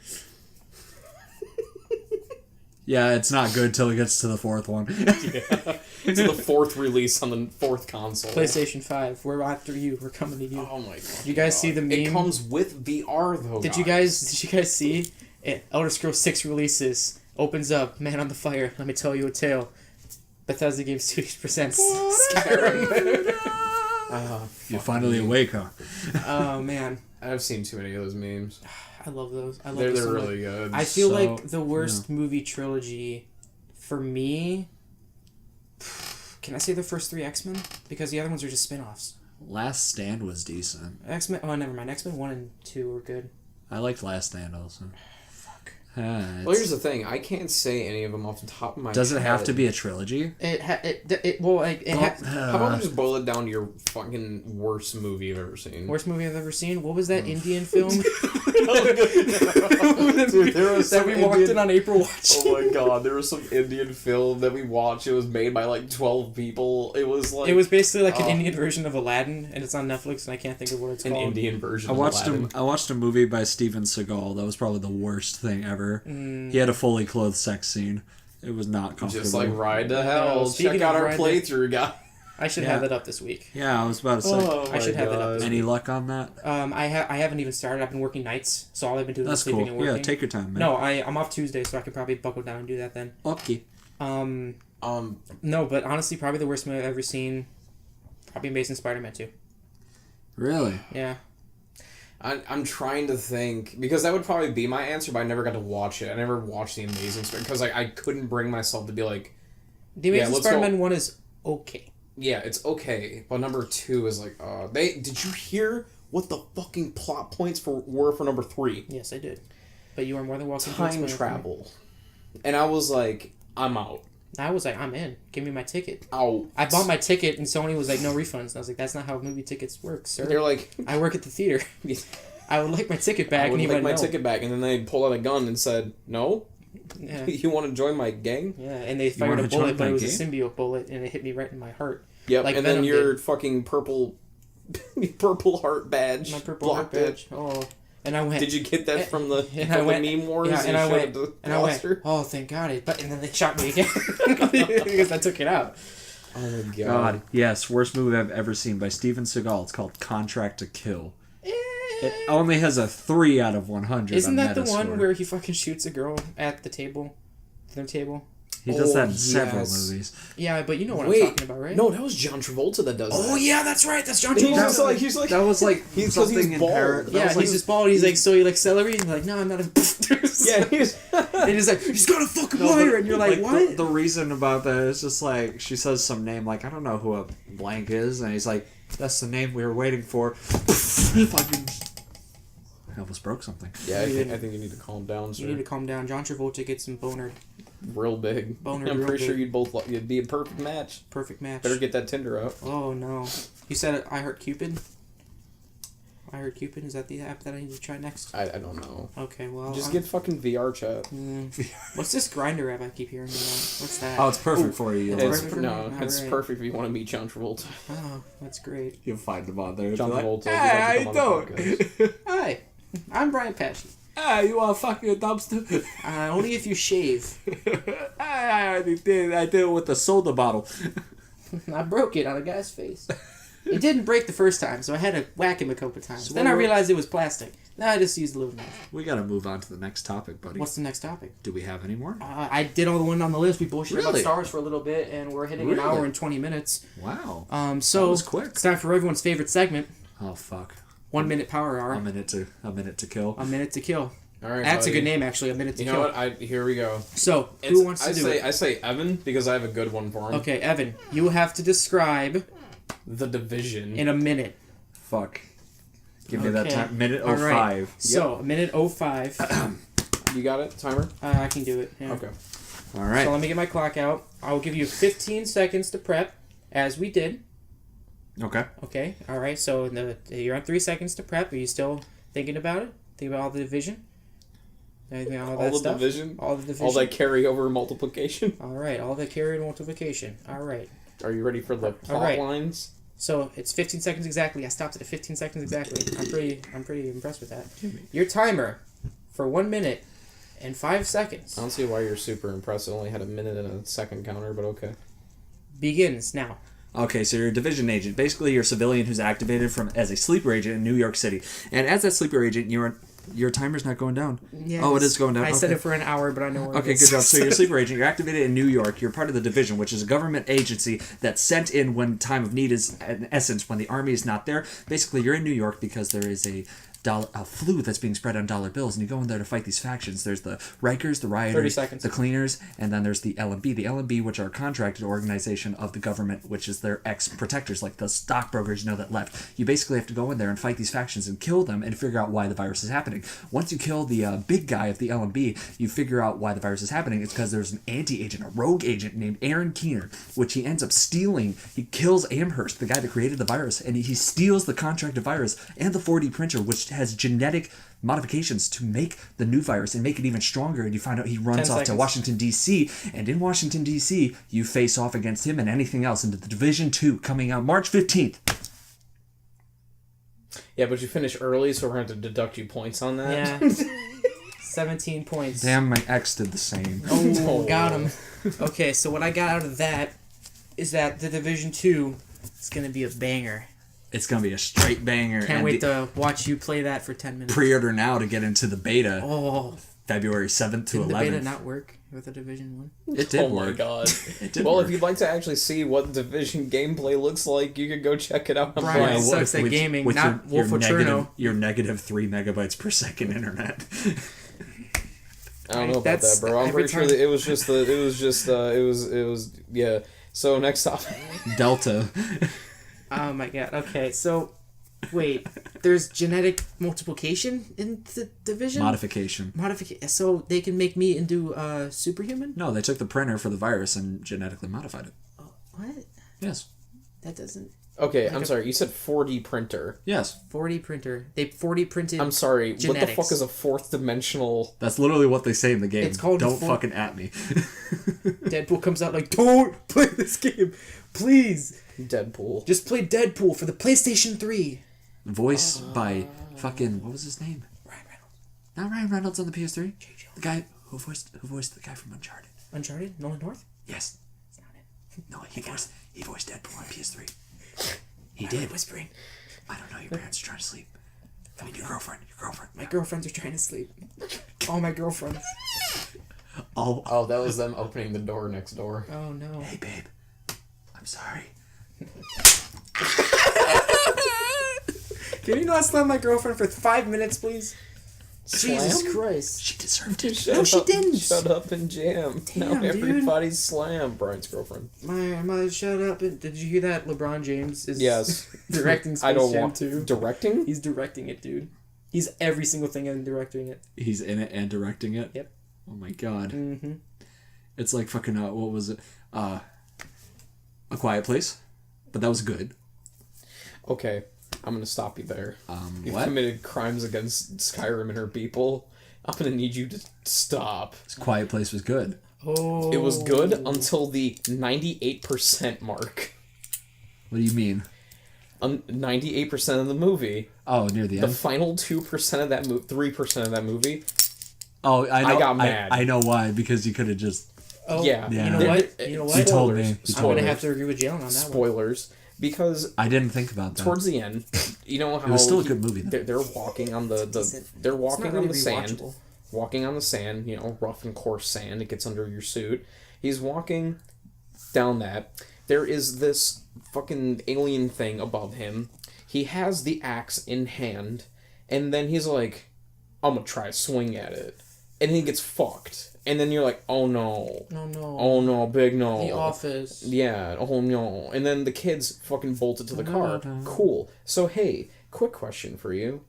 Yeah, it's not good till it gets to the fourth one. It's the 4th release on the 4th console. PlayStation 5, we're after you. We're coming to you. Oh my god. You guys see the meme? It comes with VR though. Did you guys see it? Elder Scrolls 6 releases, opens up, Man on the Fire, let me tell you a tale. Bethesda Game Studios presents Skyrim. You're finally awake, huh? Oh man, I've seen too many of those memes. I love those. I love They're those so much. really good. I feel So, like the worst movie trilogy for me. Can I say the first 3 X-Men? Because the other ones are just spin-offs. Last Stand was decent. X-Men. Oh, never mind. X-Men 1 and 2 were good. I liked Last Stand also. Fuck. Well, here's the thing. I can't say any of them off the top of my head. Does it have to be a trilogy? How about we just boil it down to your fucking worst movie you've ever seen? worst movie I've ever seen? What was that Indian film? Dude, there was that some we walked Indian- in on April watching. Oh my god, there was some Indian film that we watched. It was made by like 12 people. It was like It was basically like an Indian version of Aladdin, and it's on Netflix, and I can't think of what it's an called. Indian version. I watched of Aladdin. I watched a movie by Steven Seagal. That was probably the worst thing ever. He had a fully clothed sex scene. It was not comfortable. Just like Ride to Hell. Speaking Check out of our Ride to- playthrough, guy. I should Yeah. have that up this week. Yeah, I was about to say. Oh I should my have that up God. this Any luck on that? I haven't even started. I've been working nights, so all I've been doing That's is sleeping cool. and working. Yeah, take your time, man. No, I'm off Tuesday, so I can probably buckle down and do that then. Okay. No, but honestly, probably the worst movie I've ever seen. Probably Amazing Spider-Man 2. Really? Yeah. I'm trying to think because that would probably be my answer, but I never got to watch it. I never watched the Amazing Spider because I couldn't bring myself to be like, The Amazing let's Spider-Man go. 1 is okay. yeah, it's okay, but number 2 is like, did you hear what the fucking plot points were for number 3? Yes, I did. But you are more than welcome to Time explain it to me. travel, and I was like, I'm out. I was like, I'm in. Give me my ticket. Out. I bought my ticket, and Sony was like, no refunds. And I was like, that's not how movie tickets work, sir. They're like, I work at the theater. I would like my ticket back. I would and he like went, my no. ticket back, and then they pulled out a gun and said, no, Yeah. you want to join my gang? Yeah, and they fired a wanna join bullet, but my it was a game? symbiote bullet, and it hit me right in my heart. Yep, Like and then Venom your did. fucking purple heart badge. My purple heart blocked it. badge. Oh, and I went. Did you get that from the And I went, meme wars? Yeah, and I showed went. the And I went. roster? Oh, thank God! And then they shot me again because I took it out. Oh my god. God. Yes, worst movie I've ever seen by Steven Seagal. It's called Contract to Kill. It only has a 3 out of 100. Isn't on that the one Metascore. where he fucking shoots a girl at the table, their table? He does that in several yes. movies. Yeah, but you know what Wait, I'm talking about, right? No, that was John Travolta that does that. Oh yeah, that's right. That's John He's Travolta. just like he's like That was like he's something in bald. Paris. Yeah, he's just bald. He's like, so you like celery? And you're like, no, I'm not a. Yeah, he's And he's like, he's got a fucking No, wire, but, and you're like, what? The reason about that is just like she says some name like I don't know who a blank is, and he's like, "That's the name we were waiting for." Fucking, I almost broke something. Yeah, I think you need to calm down, sir. You need to calm down. John Travolta gets some boner. Real big. Boner I'm real pretty sure big. you'd be a perfect match. Perfect match. Better get that Tinder out. Oh no! You said I Heart Cupid. I Heart Cupid, is that the app that I need to try next? I don't know. Okay, well Just get fucking VR chat. What's this Grinder app I keep hearing about? What's that? Oh, it's perfect for you. You'll, It's- It's perfect for me? it's Alright. perfect if you want to meet John Travolta. Oh, that's great. you'll find them on there. John Be like, Travolta. Hey, how you doing? Hi, I'm Bryant Passion. Hey, you want to fuck your dumpster? Only if you shave. I already did. I did it with the soda bottle. I broke it on a guy's face. It didn't break the first time, so I had to whack him a couple times. So Then I what- realized it was plastic. Now I just used a little knife. We gotta move on to the next topic, buddy. What's the next topic? Do we have any more? I did all the one on the list. We bullshit about Really? Star Wars for a little bit, and we're hitting an Really? hour and 20 minutes. Wow. So That was quick. it's time for everyone's favorite segment: Oh fuck. 1 minute power hour. A minute to kill. A minute to kill. All right. That's a buddy. good name, actually. A minute to You kill. know what? Here we go. So who wants to do it? I say Evan because I have a good one for him. Okay, Evan, you have to describe The Division. in a minute. Fuck. Give me that Okay. time. Minute All 05. right. So a minute 05. You got it? Timer? I can do it. Yeah. Okay. All right. So let me get my clock out. I will give you 15 seconds to prep, as we did. Okay. Okay. All right. So you're on 3 seconds to prep. Are you still thinking about it? Think about all the division. Anything, all that All the stuff? division? All the division. All that carryover multiplication? All right. All the carry and multiplication. All right. Are you ready for the plot right. lines? So it's 15 seconds exactly. I stopped it at 15 seconds exactly. I'm pretty impressed with that. Your timer for 1 minute and 5 seconds I don't see why you're super impressed. It only had a minute and a second counter, but okay. begins now. Okay, so you're a division agent. Basically, you're a civilian who's activated as a sleeper agent in New York City. And as that sleeper agent, your timer's not going down. Yes. Oh, it is going down. I Okay. said it for an hour, but I know where Okay, it is. good job. So you're a sleeper agent. You're activated in New York. You're part of the division, which is a government agency that's sent in when time of need is, in essence, when the army is not there. Basically, you're in New York because there is a flu that's being spread on dollar bills, and you go in there to fight these factions. There's the Rikers, the 30 rioters, seconds. the cleaners, and then there's the LMB. The LMB, which are a contracted organization of the government, which is their ex-protectors, like the stockbrokers, that left. You basically have to go in there and fight these factions and kill them and figure out why the virus is happening. Once you kill the big guy of the LMB, you figure out why the virus is happening. It's because there's an anti-agent, a rogue agent named Aaron Keener, which he ends up stealing. He kills Amherst, the guy that created the virus, and he steals the contracted virus and the 4D printer, which has genetic modifications to make the new virus and make it even stronger. And you find out he runs 10 off to seconds. Washington, D.C. And in Washington, D.C., you face off against him and anything else into the Division 2 coming out March 15th. Yeah, but you finished early, so we're going to deduct you points on that. Yeah. 17 points. Damn, my ex did the same. Oh, got him. Okay, so what I got out of that is that the Division 2 is going to be a banger. It's going to be a straight banger. Can't wait to watch you play that for 10 minutes. Pre-order now to get into the beta. Oh, February 7th to didn't the 11th. beta not work with the Division 1? It did Oh work. my god. It did Well, work. if you'd like to actually see what Division gameplay looks like, you could go check it out on Brian Brian. sucks at gaming, not Wolf of Cherno. Your negative 3 megabytes per second internet. I don't know about That's that, bro. I'm every pretty sure time- that it was yeah. So next topic. Delta. Oh my god. Okay, so wait, there's genetic multiplication in the Division? Modification. Modification. So they can make me into superhuman? No, they took the printer for the virus and genetically modified it. Oh, what? Yes. That doesn't... Okay, I'm sorry. You said 4D printer. Yes. 4D printer. They 4D printed... I'm sorry. What the genetics. fuck is a fourth dimensional? That's literally what they say in the game. It's called Don't the fucking at me. Deadpool comes out like, don't play this game. Please. Deadpool. Just play Deadpool for the PlayStation 3. Voiced by fucking... What was his name? Ryan Reynolds. Not Ryan Reynolds on the PS3. The guy who voiced the guy from Uncharted. Uncharted? Nolan North? Yes. That's not it. No, he voiced Deadpool on PS3. He Why are you did. whispering? I don't know. Your parents are trying to sleep. I mean, your girlfriend. My girlfriends are trying to sleep. All my girlfriends. Oh, that was them opening the door next door. Oh no. Hey, babe. I'm sorry. Can you not slam my girlfriend for 5 minutes, please? Jesus Slam? Christ. She deserved it. No, she didn't. Shut up and jam. Damn, now everybody's slammed. Bryant's girlfriend. My, shut up. And did you hear that? LeBron James is Yes. directing Space I don't Jam want 2. Directing? He's directing it, dude. He's every single thing and directing it. He's in it and directing it? Yep. Oh my god. Mm-hmm. It's like fucking, what was it? A Quiet Place? But that was good. Okay, I'm gonna stop you there. You've What? committed crimes against Skyrim and her people. I'm gonna need you to stop. Quiet Place was good. Oh. It was good until the 98% mark. What do you mean? 98% of the movie. Oh, near the The end? final 2% of that movie, 3% of that movie. Oh, I know. I got mad. I know why, because you could have just... Oh, Yeah. You know Yeah. what? You know what? You told me. Spoilers. You I'm told gonna me. have to agree with Jaylen on that one. Spoilers. Because I didn't think about that. towards the end, you know how It was still a good movie, though. They're walking on the they're It's walking not on really the sand, rewatchable. walking on the sand. You know, rough and coarse sand. It gets under your suit. He's walking down that. There is this fucking alien thing above him. He has the axe in hand, and then he's like, "I'm gonna try to swing at it," and he gets fucked. And then you're like, "Oh no." No. Oh no, big no. The Office. Yeah, oh no. And then the kids fucking bolted to the car. Da-da-da. Cool. So hey, quick question for you.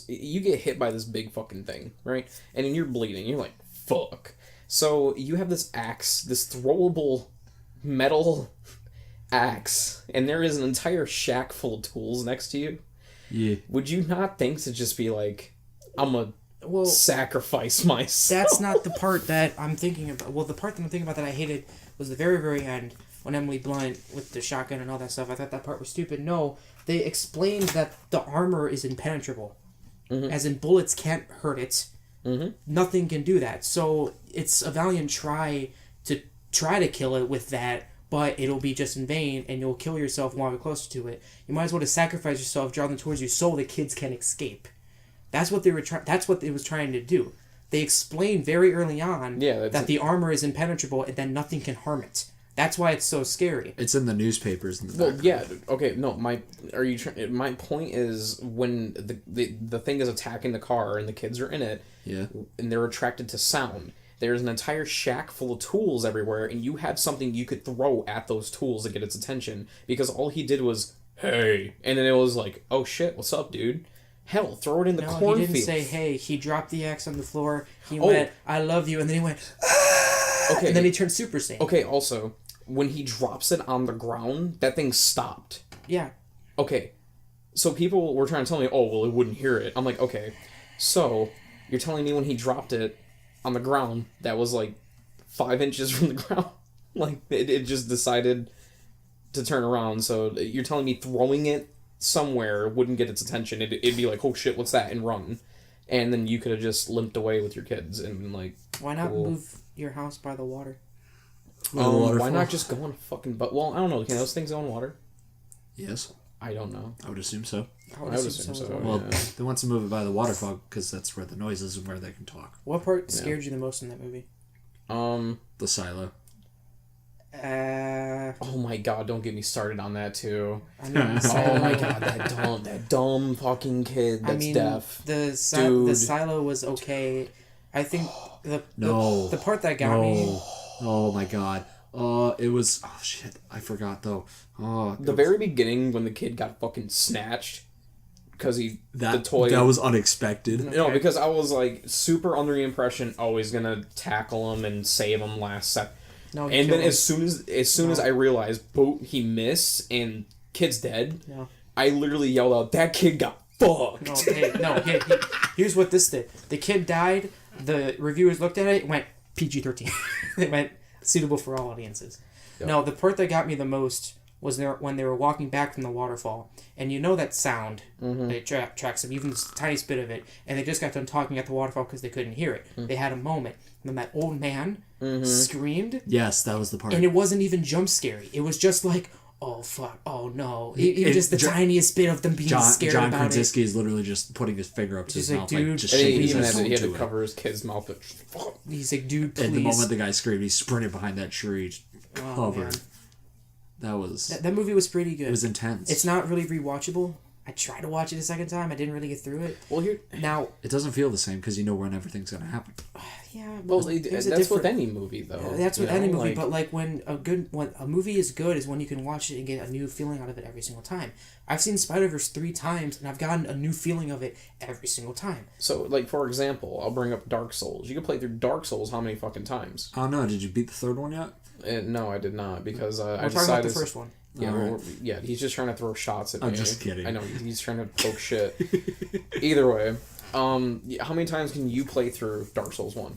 You get hit by this big fucking thing, right? And then you're bleeding. You're like, fuck. So you have this axe, this throwable metal axe, and there is an entire shack full of tools next to you. Yeah. Would you not think to just be like, I'm a Well, sacrifice myself? that's not the part that I'm thinking about. Well, the part that I'm thinking about that I hated was the very, very end when Emily Blunt with the shotgun and all that stuff. I thought that part was stupid. No, they explained that the armor is impenetrable. As in, bullets can't hurt it. Nothing can do that. So it's a valiant try to kill it with that, but it'll be just in vain, and you'll kill yourself while you're closer to it. You might as well just sacrifice yourself, draw them towards you, so the kids can escape. That's what they were That's what it was trying to do. They explained very early on that the armor is impenetrable, and then nothing can harm it. That's why it's so scary. It's in the newspapers in the Well, background. yeah, okay, no, my point is when the thing is attacking the car and the kids are in it, Yeah. and they're attracted to sound. There's an entire shack full of tools everywhere, and you have something you could throw at those tools to get its attention, because all he did was, hey, and then it was like, oh shit, what's up, dude? Hell, throw it in the No, cornfield. he didn't say, hey, he dropped the axe on the floor, he went, I love you, and then he went, Okay. and then he turned Super Saiyan. Okay, also, when he drops it on the ground, that thing stopped. Yeah. Okay, so people were trying to tell me, oh, well, it wouldn't hear it. I'm like, okay, so you're telling me when he dropped it on the ground, that was like 5 inches from the ground? Like, it just decided to turn around, so you're telling me throwing it somewhere wouldn't get its attention. It'd be like, oh shit, what's that, and run. And then you could have just limped away with your kids and been like, Why not cool. move your house by the water? Why not just go on a fucking boat? Well, I don't know. Can those things go on water? Yes. I don't know. I would assume so. I would assume assume so. as Well, Yeah. they want to move it by the waterfall because that's where the noise is and where they can talk. What part scared you the most in that movie? The silo. Oh my god, don't get me started on that too. I mean, Oh my god, that dumb fucking kid that's deaf. the Dude. silo was okay. I think No. the part that got me. Oh my god. It was... Oh shit, I forgot though. Oh, The very beginning when the kid got fucking snatched because the toy... That was unexpected. No, because I was like super under the impression, oh, he's gonna tackle him and save him last second. No, And then as soon as I realized, boat, he missed and kid's dead, No. I literally yelled out, that kid got fucked. Hey, here's what this did. The kid died. The reviewers looked at it. Went PG-13. It went suitable for all audiences. Yep. No, the part that got me the most was when they were walking back from the waterfall, and you know that sound. It tracks them, even the tiniest bit of it, and they just got done talking at the waterfall because they couldn't hear it. They had a moment, and then that old man screamed, Yes, that was the part. and it wasn't even jump scary. It was just like, oh fuck, oh no. Even just the tiniest bit of them being scared John about Krasinski is literally just putting his finger up to his like, mouth, dude, like just And he shaking even his had to to cover his kid's mouth. He's like, dude, please. And the moment the guy screamed, he sprinted behind that tree, just covered. Man. That was... That movie was pretty good. It was intense. It's not really rewatchable. I tried to watch it a second time. I didn't really get through it. Well, here... Now... It doesn't feel the same because you know when everything's going to happen. Yeah, well, that's with any movie, though. Yeah, that's with any movie, but like when a movie is good is when you can watch it and get a new feeling out of it every single time. I've seen Spider-Verse 3 times, and I've gotten a new feeling of it every single time. So, like, for example, I'll bring up Dark Souls. You can play through Dark Souls how many fucking times? Oh, no. Did you beat the third one yet? No, I did not, because I We're talking about the first one. Yeah, Right. yeah, he's just trying to throw shots at me. I'm just kidding. I know, he's trying to poke shit. Either way, how many times can you play through Dark Souls 1?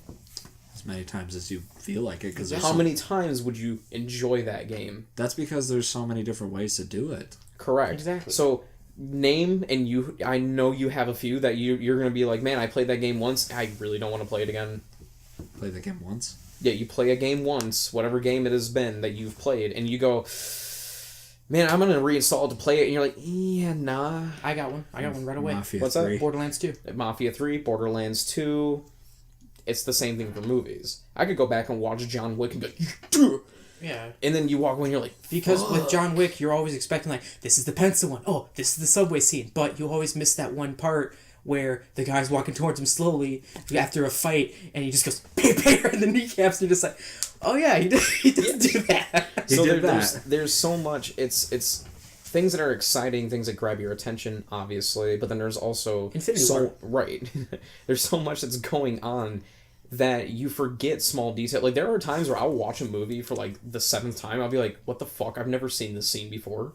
As many times as you feel like it. Cause How many times would you enjoy that game? That's because there's so many different ways to do it. Correct. Exactly. So, name, and I know you have a few that you're going to be like, man, I played that game once, I really don't want to play it again. Play the game once? Yeah, you play a game once, whatever game it has been that you've played, and you go, man, I'm going to reinstall it to play it, and you're like, yeah, nah. I got one right away. Mafia What's 3. that? Borderlands 2. Mafia 3, Borderlands 2. It's the same thing for movies. I could go back and watch John Wick and be like, duh! Yeah. And then you walk away and you're like, Because fuck. with John Wick, you're always expecting, like, this is the pencil one. Oh, this is the subway scene. But you always miss that one part where the guy's walking towards him slowly after a fight, and he just goes, pew, and the kneecaps, and you're just like, oh yeah, he does do that. He did that. There's so much, it's things that are exciting, things that grab your attention, obviously, but then there's also Infinity War. Right. There's so much that's going on that you forget small detail. Like, there are times where I'll watch a movie for, like, the 7th time. I'll be like, what the fuck? I've never seen this scene before.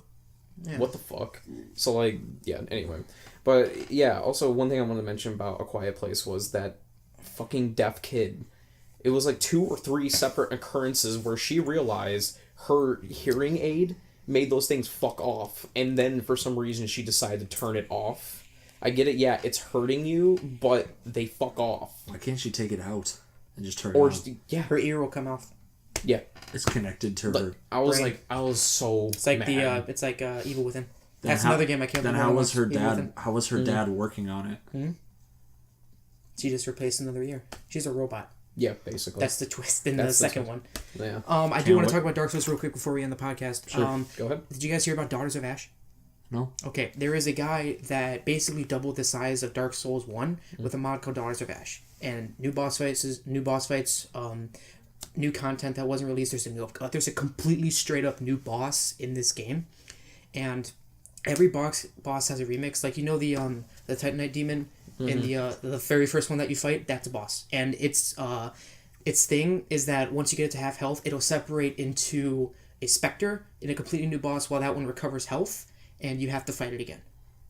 Yeah. What the fuck? So, like, yeah, anyway. But, yeah, also, one thing I wanted to mention about A Quiet Place was that fucking deaf kid. It was, like, 2 or 3 separate occurrences where she realized her hearing aid made those things fuck off. And then, for some reason, she decided to turn it off. I get it, yeah, it's hurting you, but they fuck off. Why can't she take it out and just turn Or it on? just, yeah, Her ear will come off. yeah. It's connected to her. I was brain. like, I was so It's like mad. Evil Within. Then That's how- another game I can't Then remember. how was her Evil dad? Within. How was her dad working on it? She just replaced another ear. She's a robot. Yeah, basically. That's the twist in the That's the second one. Yeah. I do want to talk about Dark Souls real quick before we end the podcast. Sure. Go ahead. Did you guys hear about Daughters of Ash? No. Okay, there is a guy that basically doubled the size of Dark Souls 1 with a mod called Daughters of Ash. And new boss fights, new content that wasn't released. There's a completely straight up new boss in this game. And every boss has a remix. Like, you know the Titanite demon in the very first one that you fight, that's a boss. And its thing is that once you get it to half health, it'll separate into a specter in a completely new boss while that one recovers health. And you have to fight it again,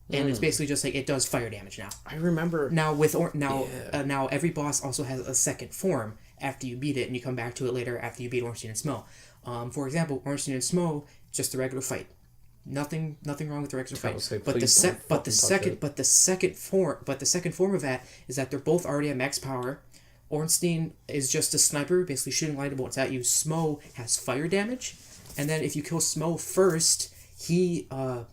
and it's basically just like it does fire damage now. I remember. Now now every boss also has a second form after you beat it, and you come back to it later after you beat Ornstein and Smough. For example, Ornstein and Smough, just a regular fight. Nothing wrong with the regular fight. Say, But the second form of that is that they're both already at max power. Ornstein is just a sniper, basically shooting lightning bolts at you. Smough has fire damage, and then if you kill Smough first,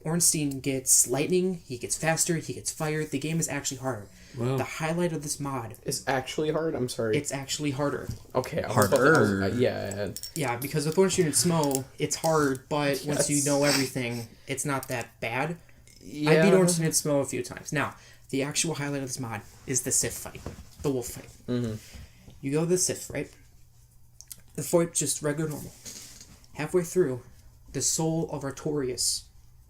Ornstein gets lightning, he gets faster, he gets fire. The game is actually harder. Wow. The highlight of this mod... It's actually hard? I'm sorry. It's actually harder. Okay. Harder. Yeah. Yeah, because with Ornstein and Smough, it's hard, but once you know everything, it's not that bad. Yeah. I beat Ornstein and Smough a few times. Now, the actual highlight of this mod is the Sith fight. The wolf fight. Mm-hmm. You go to the Sith, right? The fight just regular normal. Halfway through, the soul of Artorias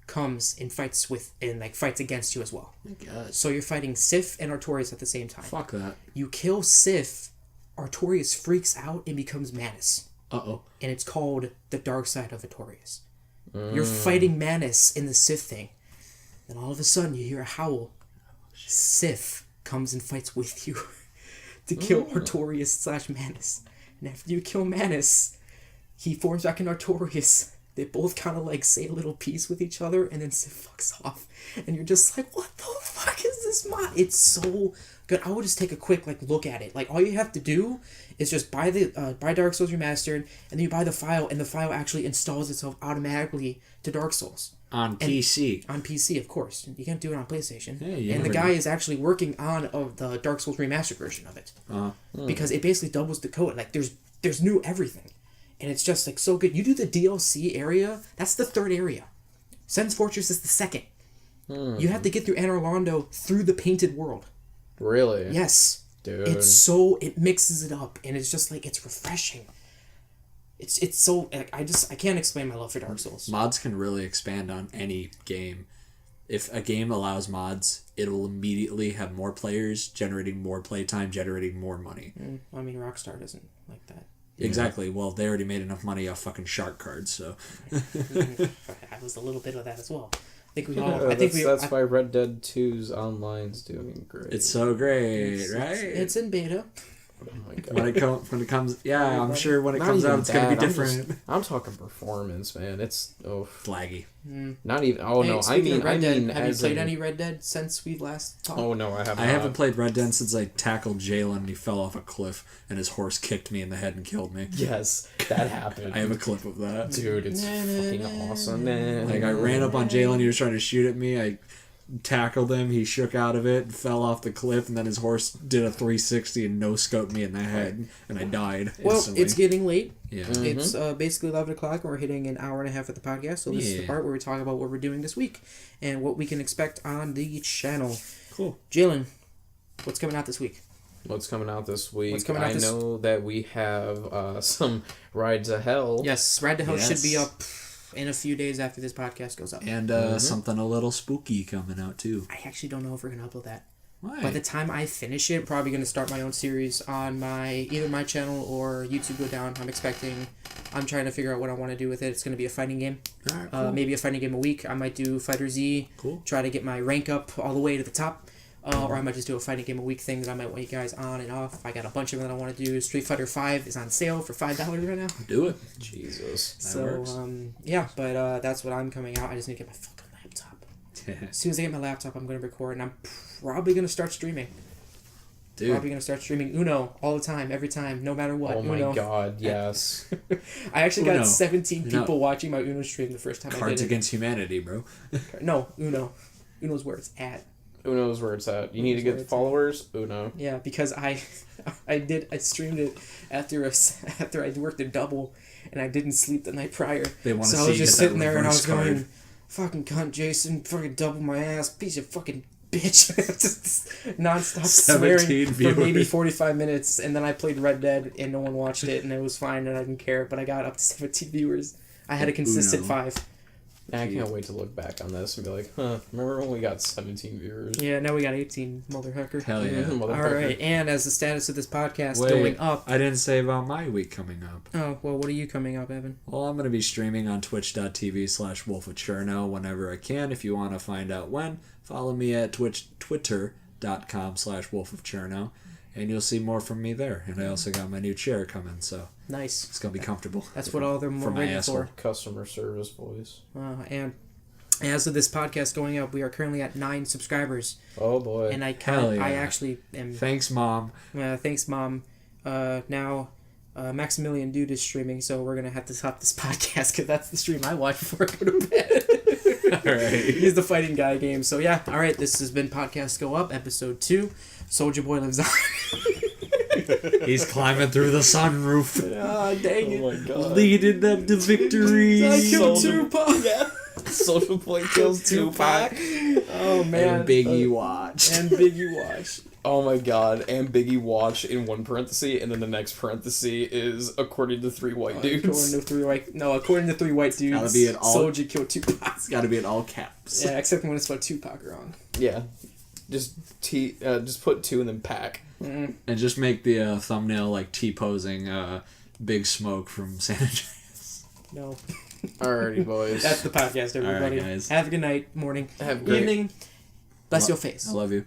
comes and fights against you as well. My God. So you're fighting Sif and Artorias at the same time. Fuck that. You kill Sif, Artorias freaks out and becomes Manus. Uh-oh. And it's called the dark side of Artorias. You're fighting Manus in the Sif thing. Then all of a sudden you hear a howl. Sif comes and fights with you to kill Artorias / Manus. And after you kill Manus, he forms back in Artorias. they both kind of like say a little piece with each other and then Sif fucks off. And you're just like, what the fuck is this mod? It's so good. I would just take a quick like look at it. Like all you have to do is just buy Dark Souls Remastered, and then you buy the file, and the file actually installs itself automatically to Dark Souls. On PC. On PC, of course. You can't do it on PlayStation. Yeah, and the guy is actually working on the Dark Souls Remastered version of it. Because it basically doubles the code. Like, there's new everything. And it's just, like, so good. You do the DLC area, that's the third area. Sen's Fortress is the second. You have to get through Anor Londo through the Painted World. Really? Yes. Dude. It mixes it up, and it's just, like, it's refreshing. It's so, like, I can't explain my love for Dark Souls. Mods can really expand on any game. If a game allows mods, it'll immediately have more players, generating more playtime, generating more money. I mean, Rockstar doesn't like that. Exactly. Well, they already made enough money off fucking shark cards, so. I was a little bit of that as well. I think we all. That's why Red Dead 2's online's doing great. It's so great, right? It's in beta. Oh my God. When it comes, yeah, I'm sure when it comes out, it's gonna be different. I'm talking performance, man. It's laggy. Not even. Oh Hey, no, speaking of Red Dead, have you as played in- any Red Dead since we last talked? Oh no, I haven't. I haven't played Red Dead since I tackled Jaylen and he fell off a cliff and his horse kicked me in the head and killed me. Yes, that happened. I have a clip of that. Dude, it's fucking awesome, man. Like I ran up on Jaylen, he was trying to shoot at me. I tackled him, he shook out of it, fell off the cliff, and then his horse did a 360 and no-scoped me in the head, and I died instantly. It's getting late. Yeah. It's basically 11 o'clock, and we're hitting an hour and a half at the podcast, so this is the part where we talk about what we're doing this week and what we can expect on the channel. Cool. Jaylen, what's coming out this week? What's coming out this week? What's coming out this... know that we have some Ride to Hell. Yes, Ride to Hell should be up in a few days after this podcast goes up. And something a little spooky coming out, too. I actually don't know if we're going to upload that. Why? By the time I finish it, probably going to start my own series on either my channel or YouTube Go Down. I'm trying to figure out what I want to do with it. It's going to be a fighting game. Alright, cool. Maybe a fighting game a week. I might do Fighter Z. Cool. Try to get my rank up all the way to the top. Or I might just do a fighting game a week thing that I might want you guys on and off. I got a bunch of them that I want to do. Street Fighter 5 is on sale for $5 right now. Do it. Jesus. That works. But that's what I'm coming out. I just need to get my fucking laptop. As soon as I get my laptop, I'm going to record, and I'm probably going to start streaming. Dude. Probably going to start streaming Uno all the time, every time, no matter what. Oh my Uno. God, yes. I actually Uno. got 17 people watching my Uno stream the first time I did it. Cards Against Humanity, bro. No, Uno. Uno's where it's at. Uno's where it's at. You need to get followers. Uno. Yeah, because I streamed it after I worked a double, and I didn't sleep the night prior. They want to so see I was you just get that sitting there and I was reverse card. going, "Fucking cunt, Jason! Fucking double my ass, piece of fucking bitch!" Just nonstop swearing for maybe 45 minutes, and then I played Red Dead, and no one watched it, and it was fine, and I didn't care. But I got up to 17 viewers. I had a consistent 5. I can't wait to look back on this and be like, remember when we got 17 viewers? Yeah, now we got 18, motherfucker. Hell yeah. Motherfucker. Alright, and as the status of this podcast going up... I didn't say about my week coming up. Oh, well, what are you coming up, Evan? Well, I'm going to be streaming on twitch.tv/wolfofcherno whenever I can. If you want to find out when, follow me at twitter.com/wolfofcherno, and you'll see more from me there. And I also got my new chair coming, so... Nice. It's going to be comfortable. That's what all they're more waiting for. Customer service voice. And as of this podcast going up, we are currently at 9 subscribers. Oh boy. And I actually am... Thanks, Mom. Thanks, Mom. Now, Maximilian Dude is streaming, so we're going to have to stop this podcast because that's the stream I watch before I go to bed. Alright. He's the fighting guy game. So yeah, alright, this has been Podcast Go Up, episode 2. Soulja Boy lives on. He's climbing through the sunroof. Ah, dang it. Oh my God. Leading them to victory. I killed Soulja- Tupac. Yeah. Social Boy kills Tupac. Oh, man. And Biggie watch. And Biggie Watch. Oh my God. And Biggie watch in one parenthesis, and then the next parenthesis is according to 3 white dudes. According to 3 white dudes. Gotta be an all- Soulja killed Tupac. It's got to be in all caps. Yeah, except when it's spelled Tupac wrong. Yeah. Just put 2 and then pack. Mm. And just make the thumbnail like T-posing Big Smoke from San Andreas. No. Alrighty, boys. That's the podcast, everybody. All right, guys. Have a good night, morning, Have a great- evening. Bless your face. I love you.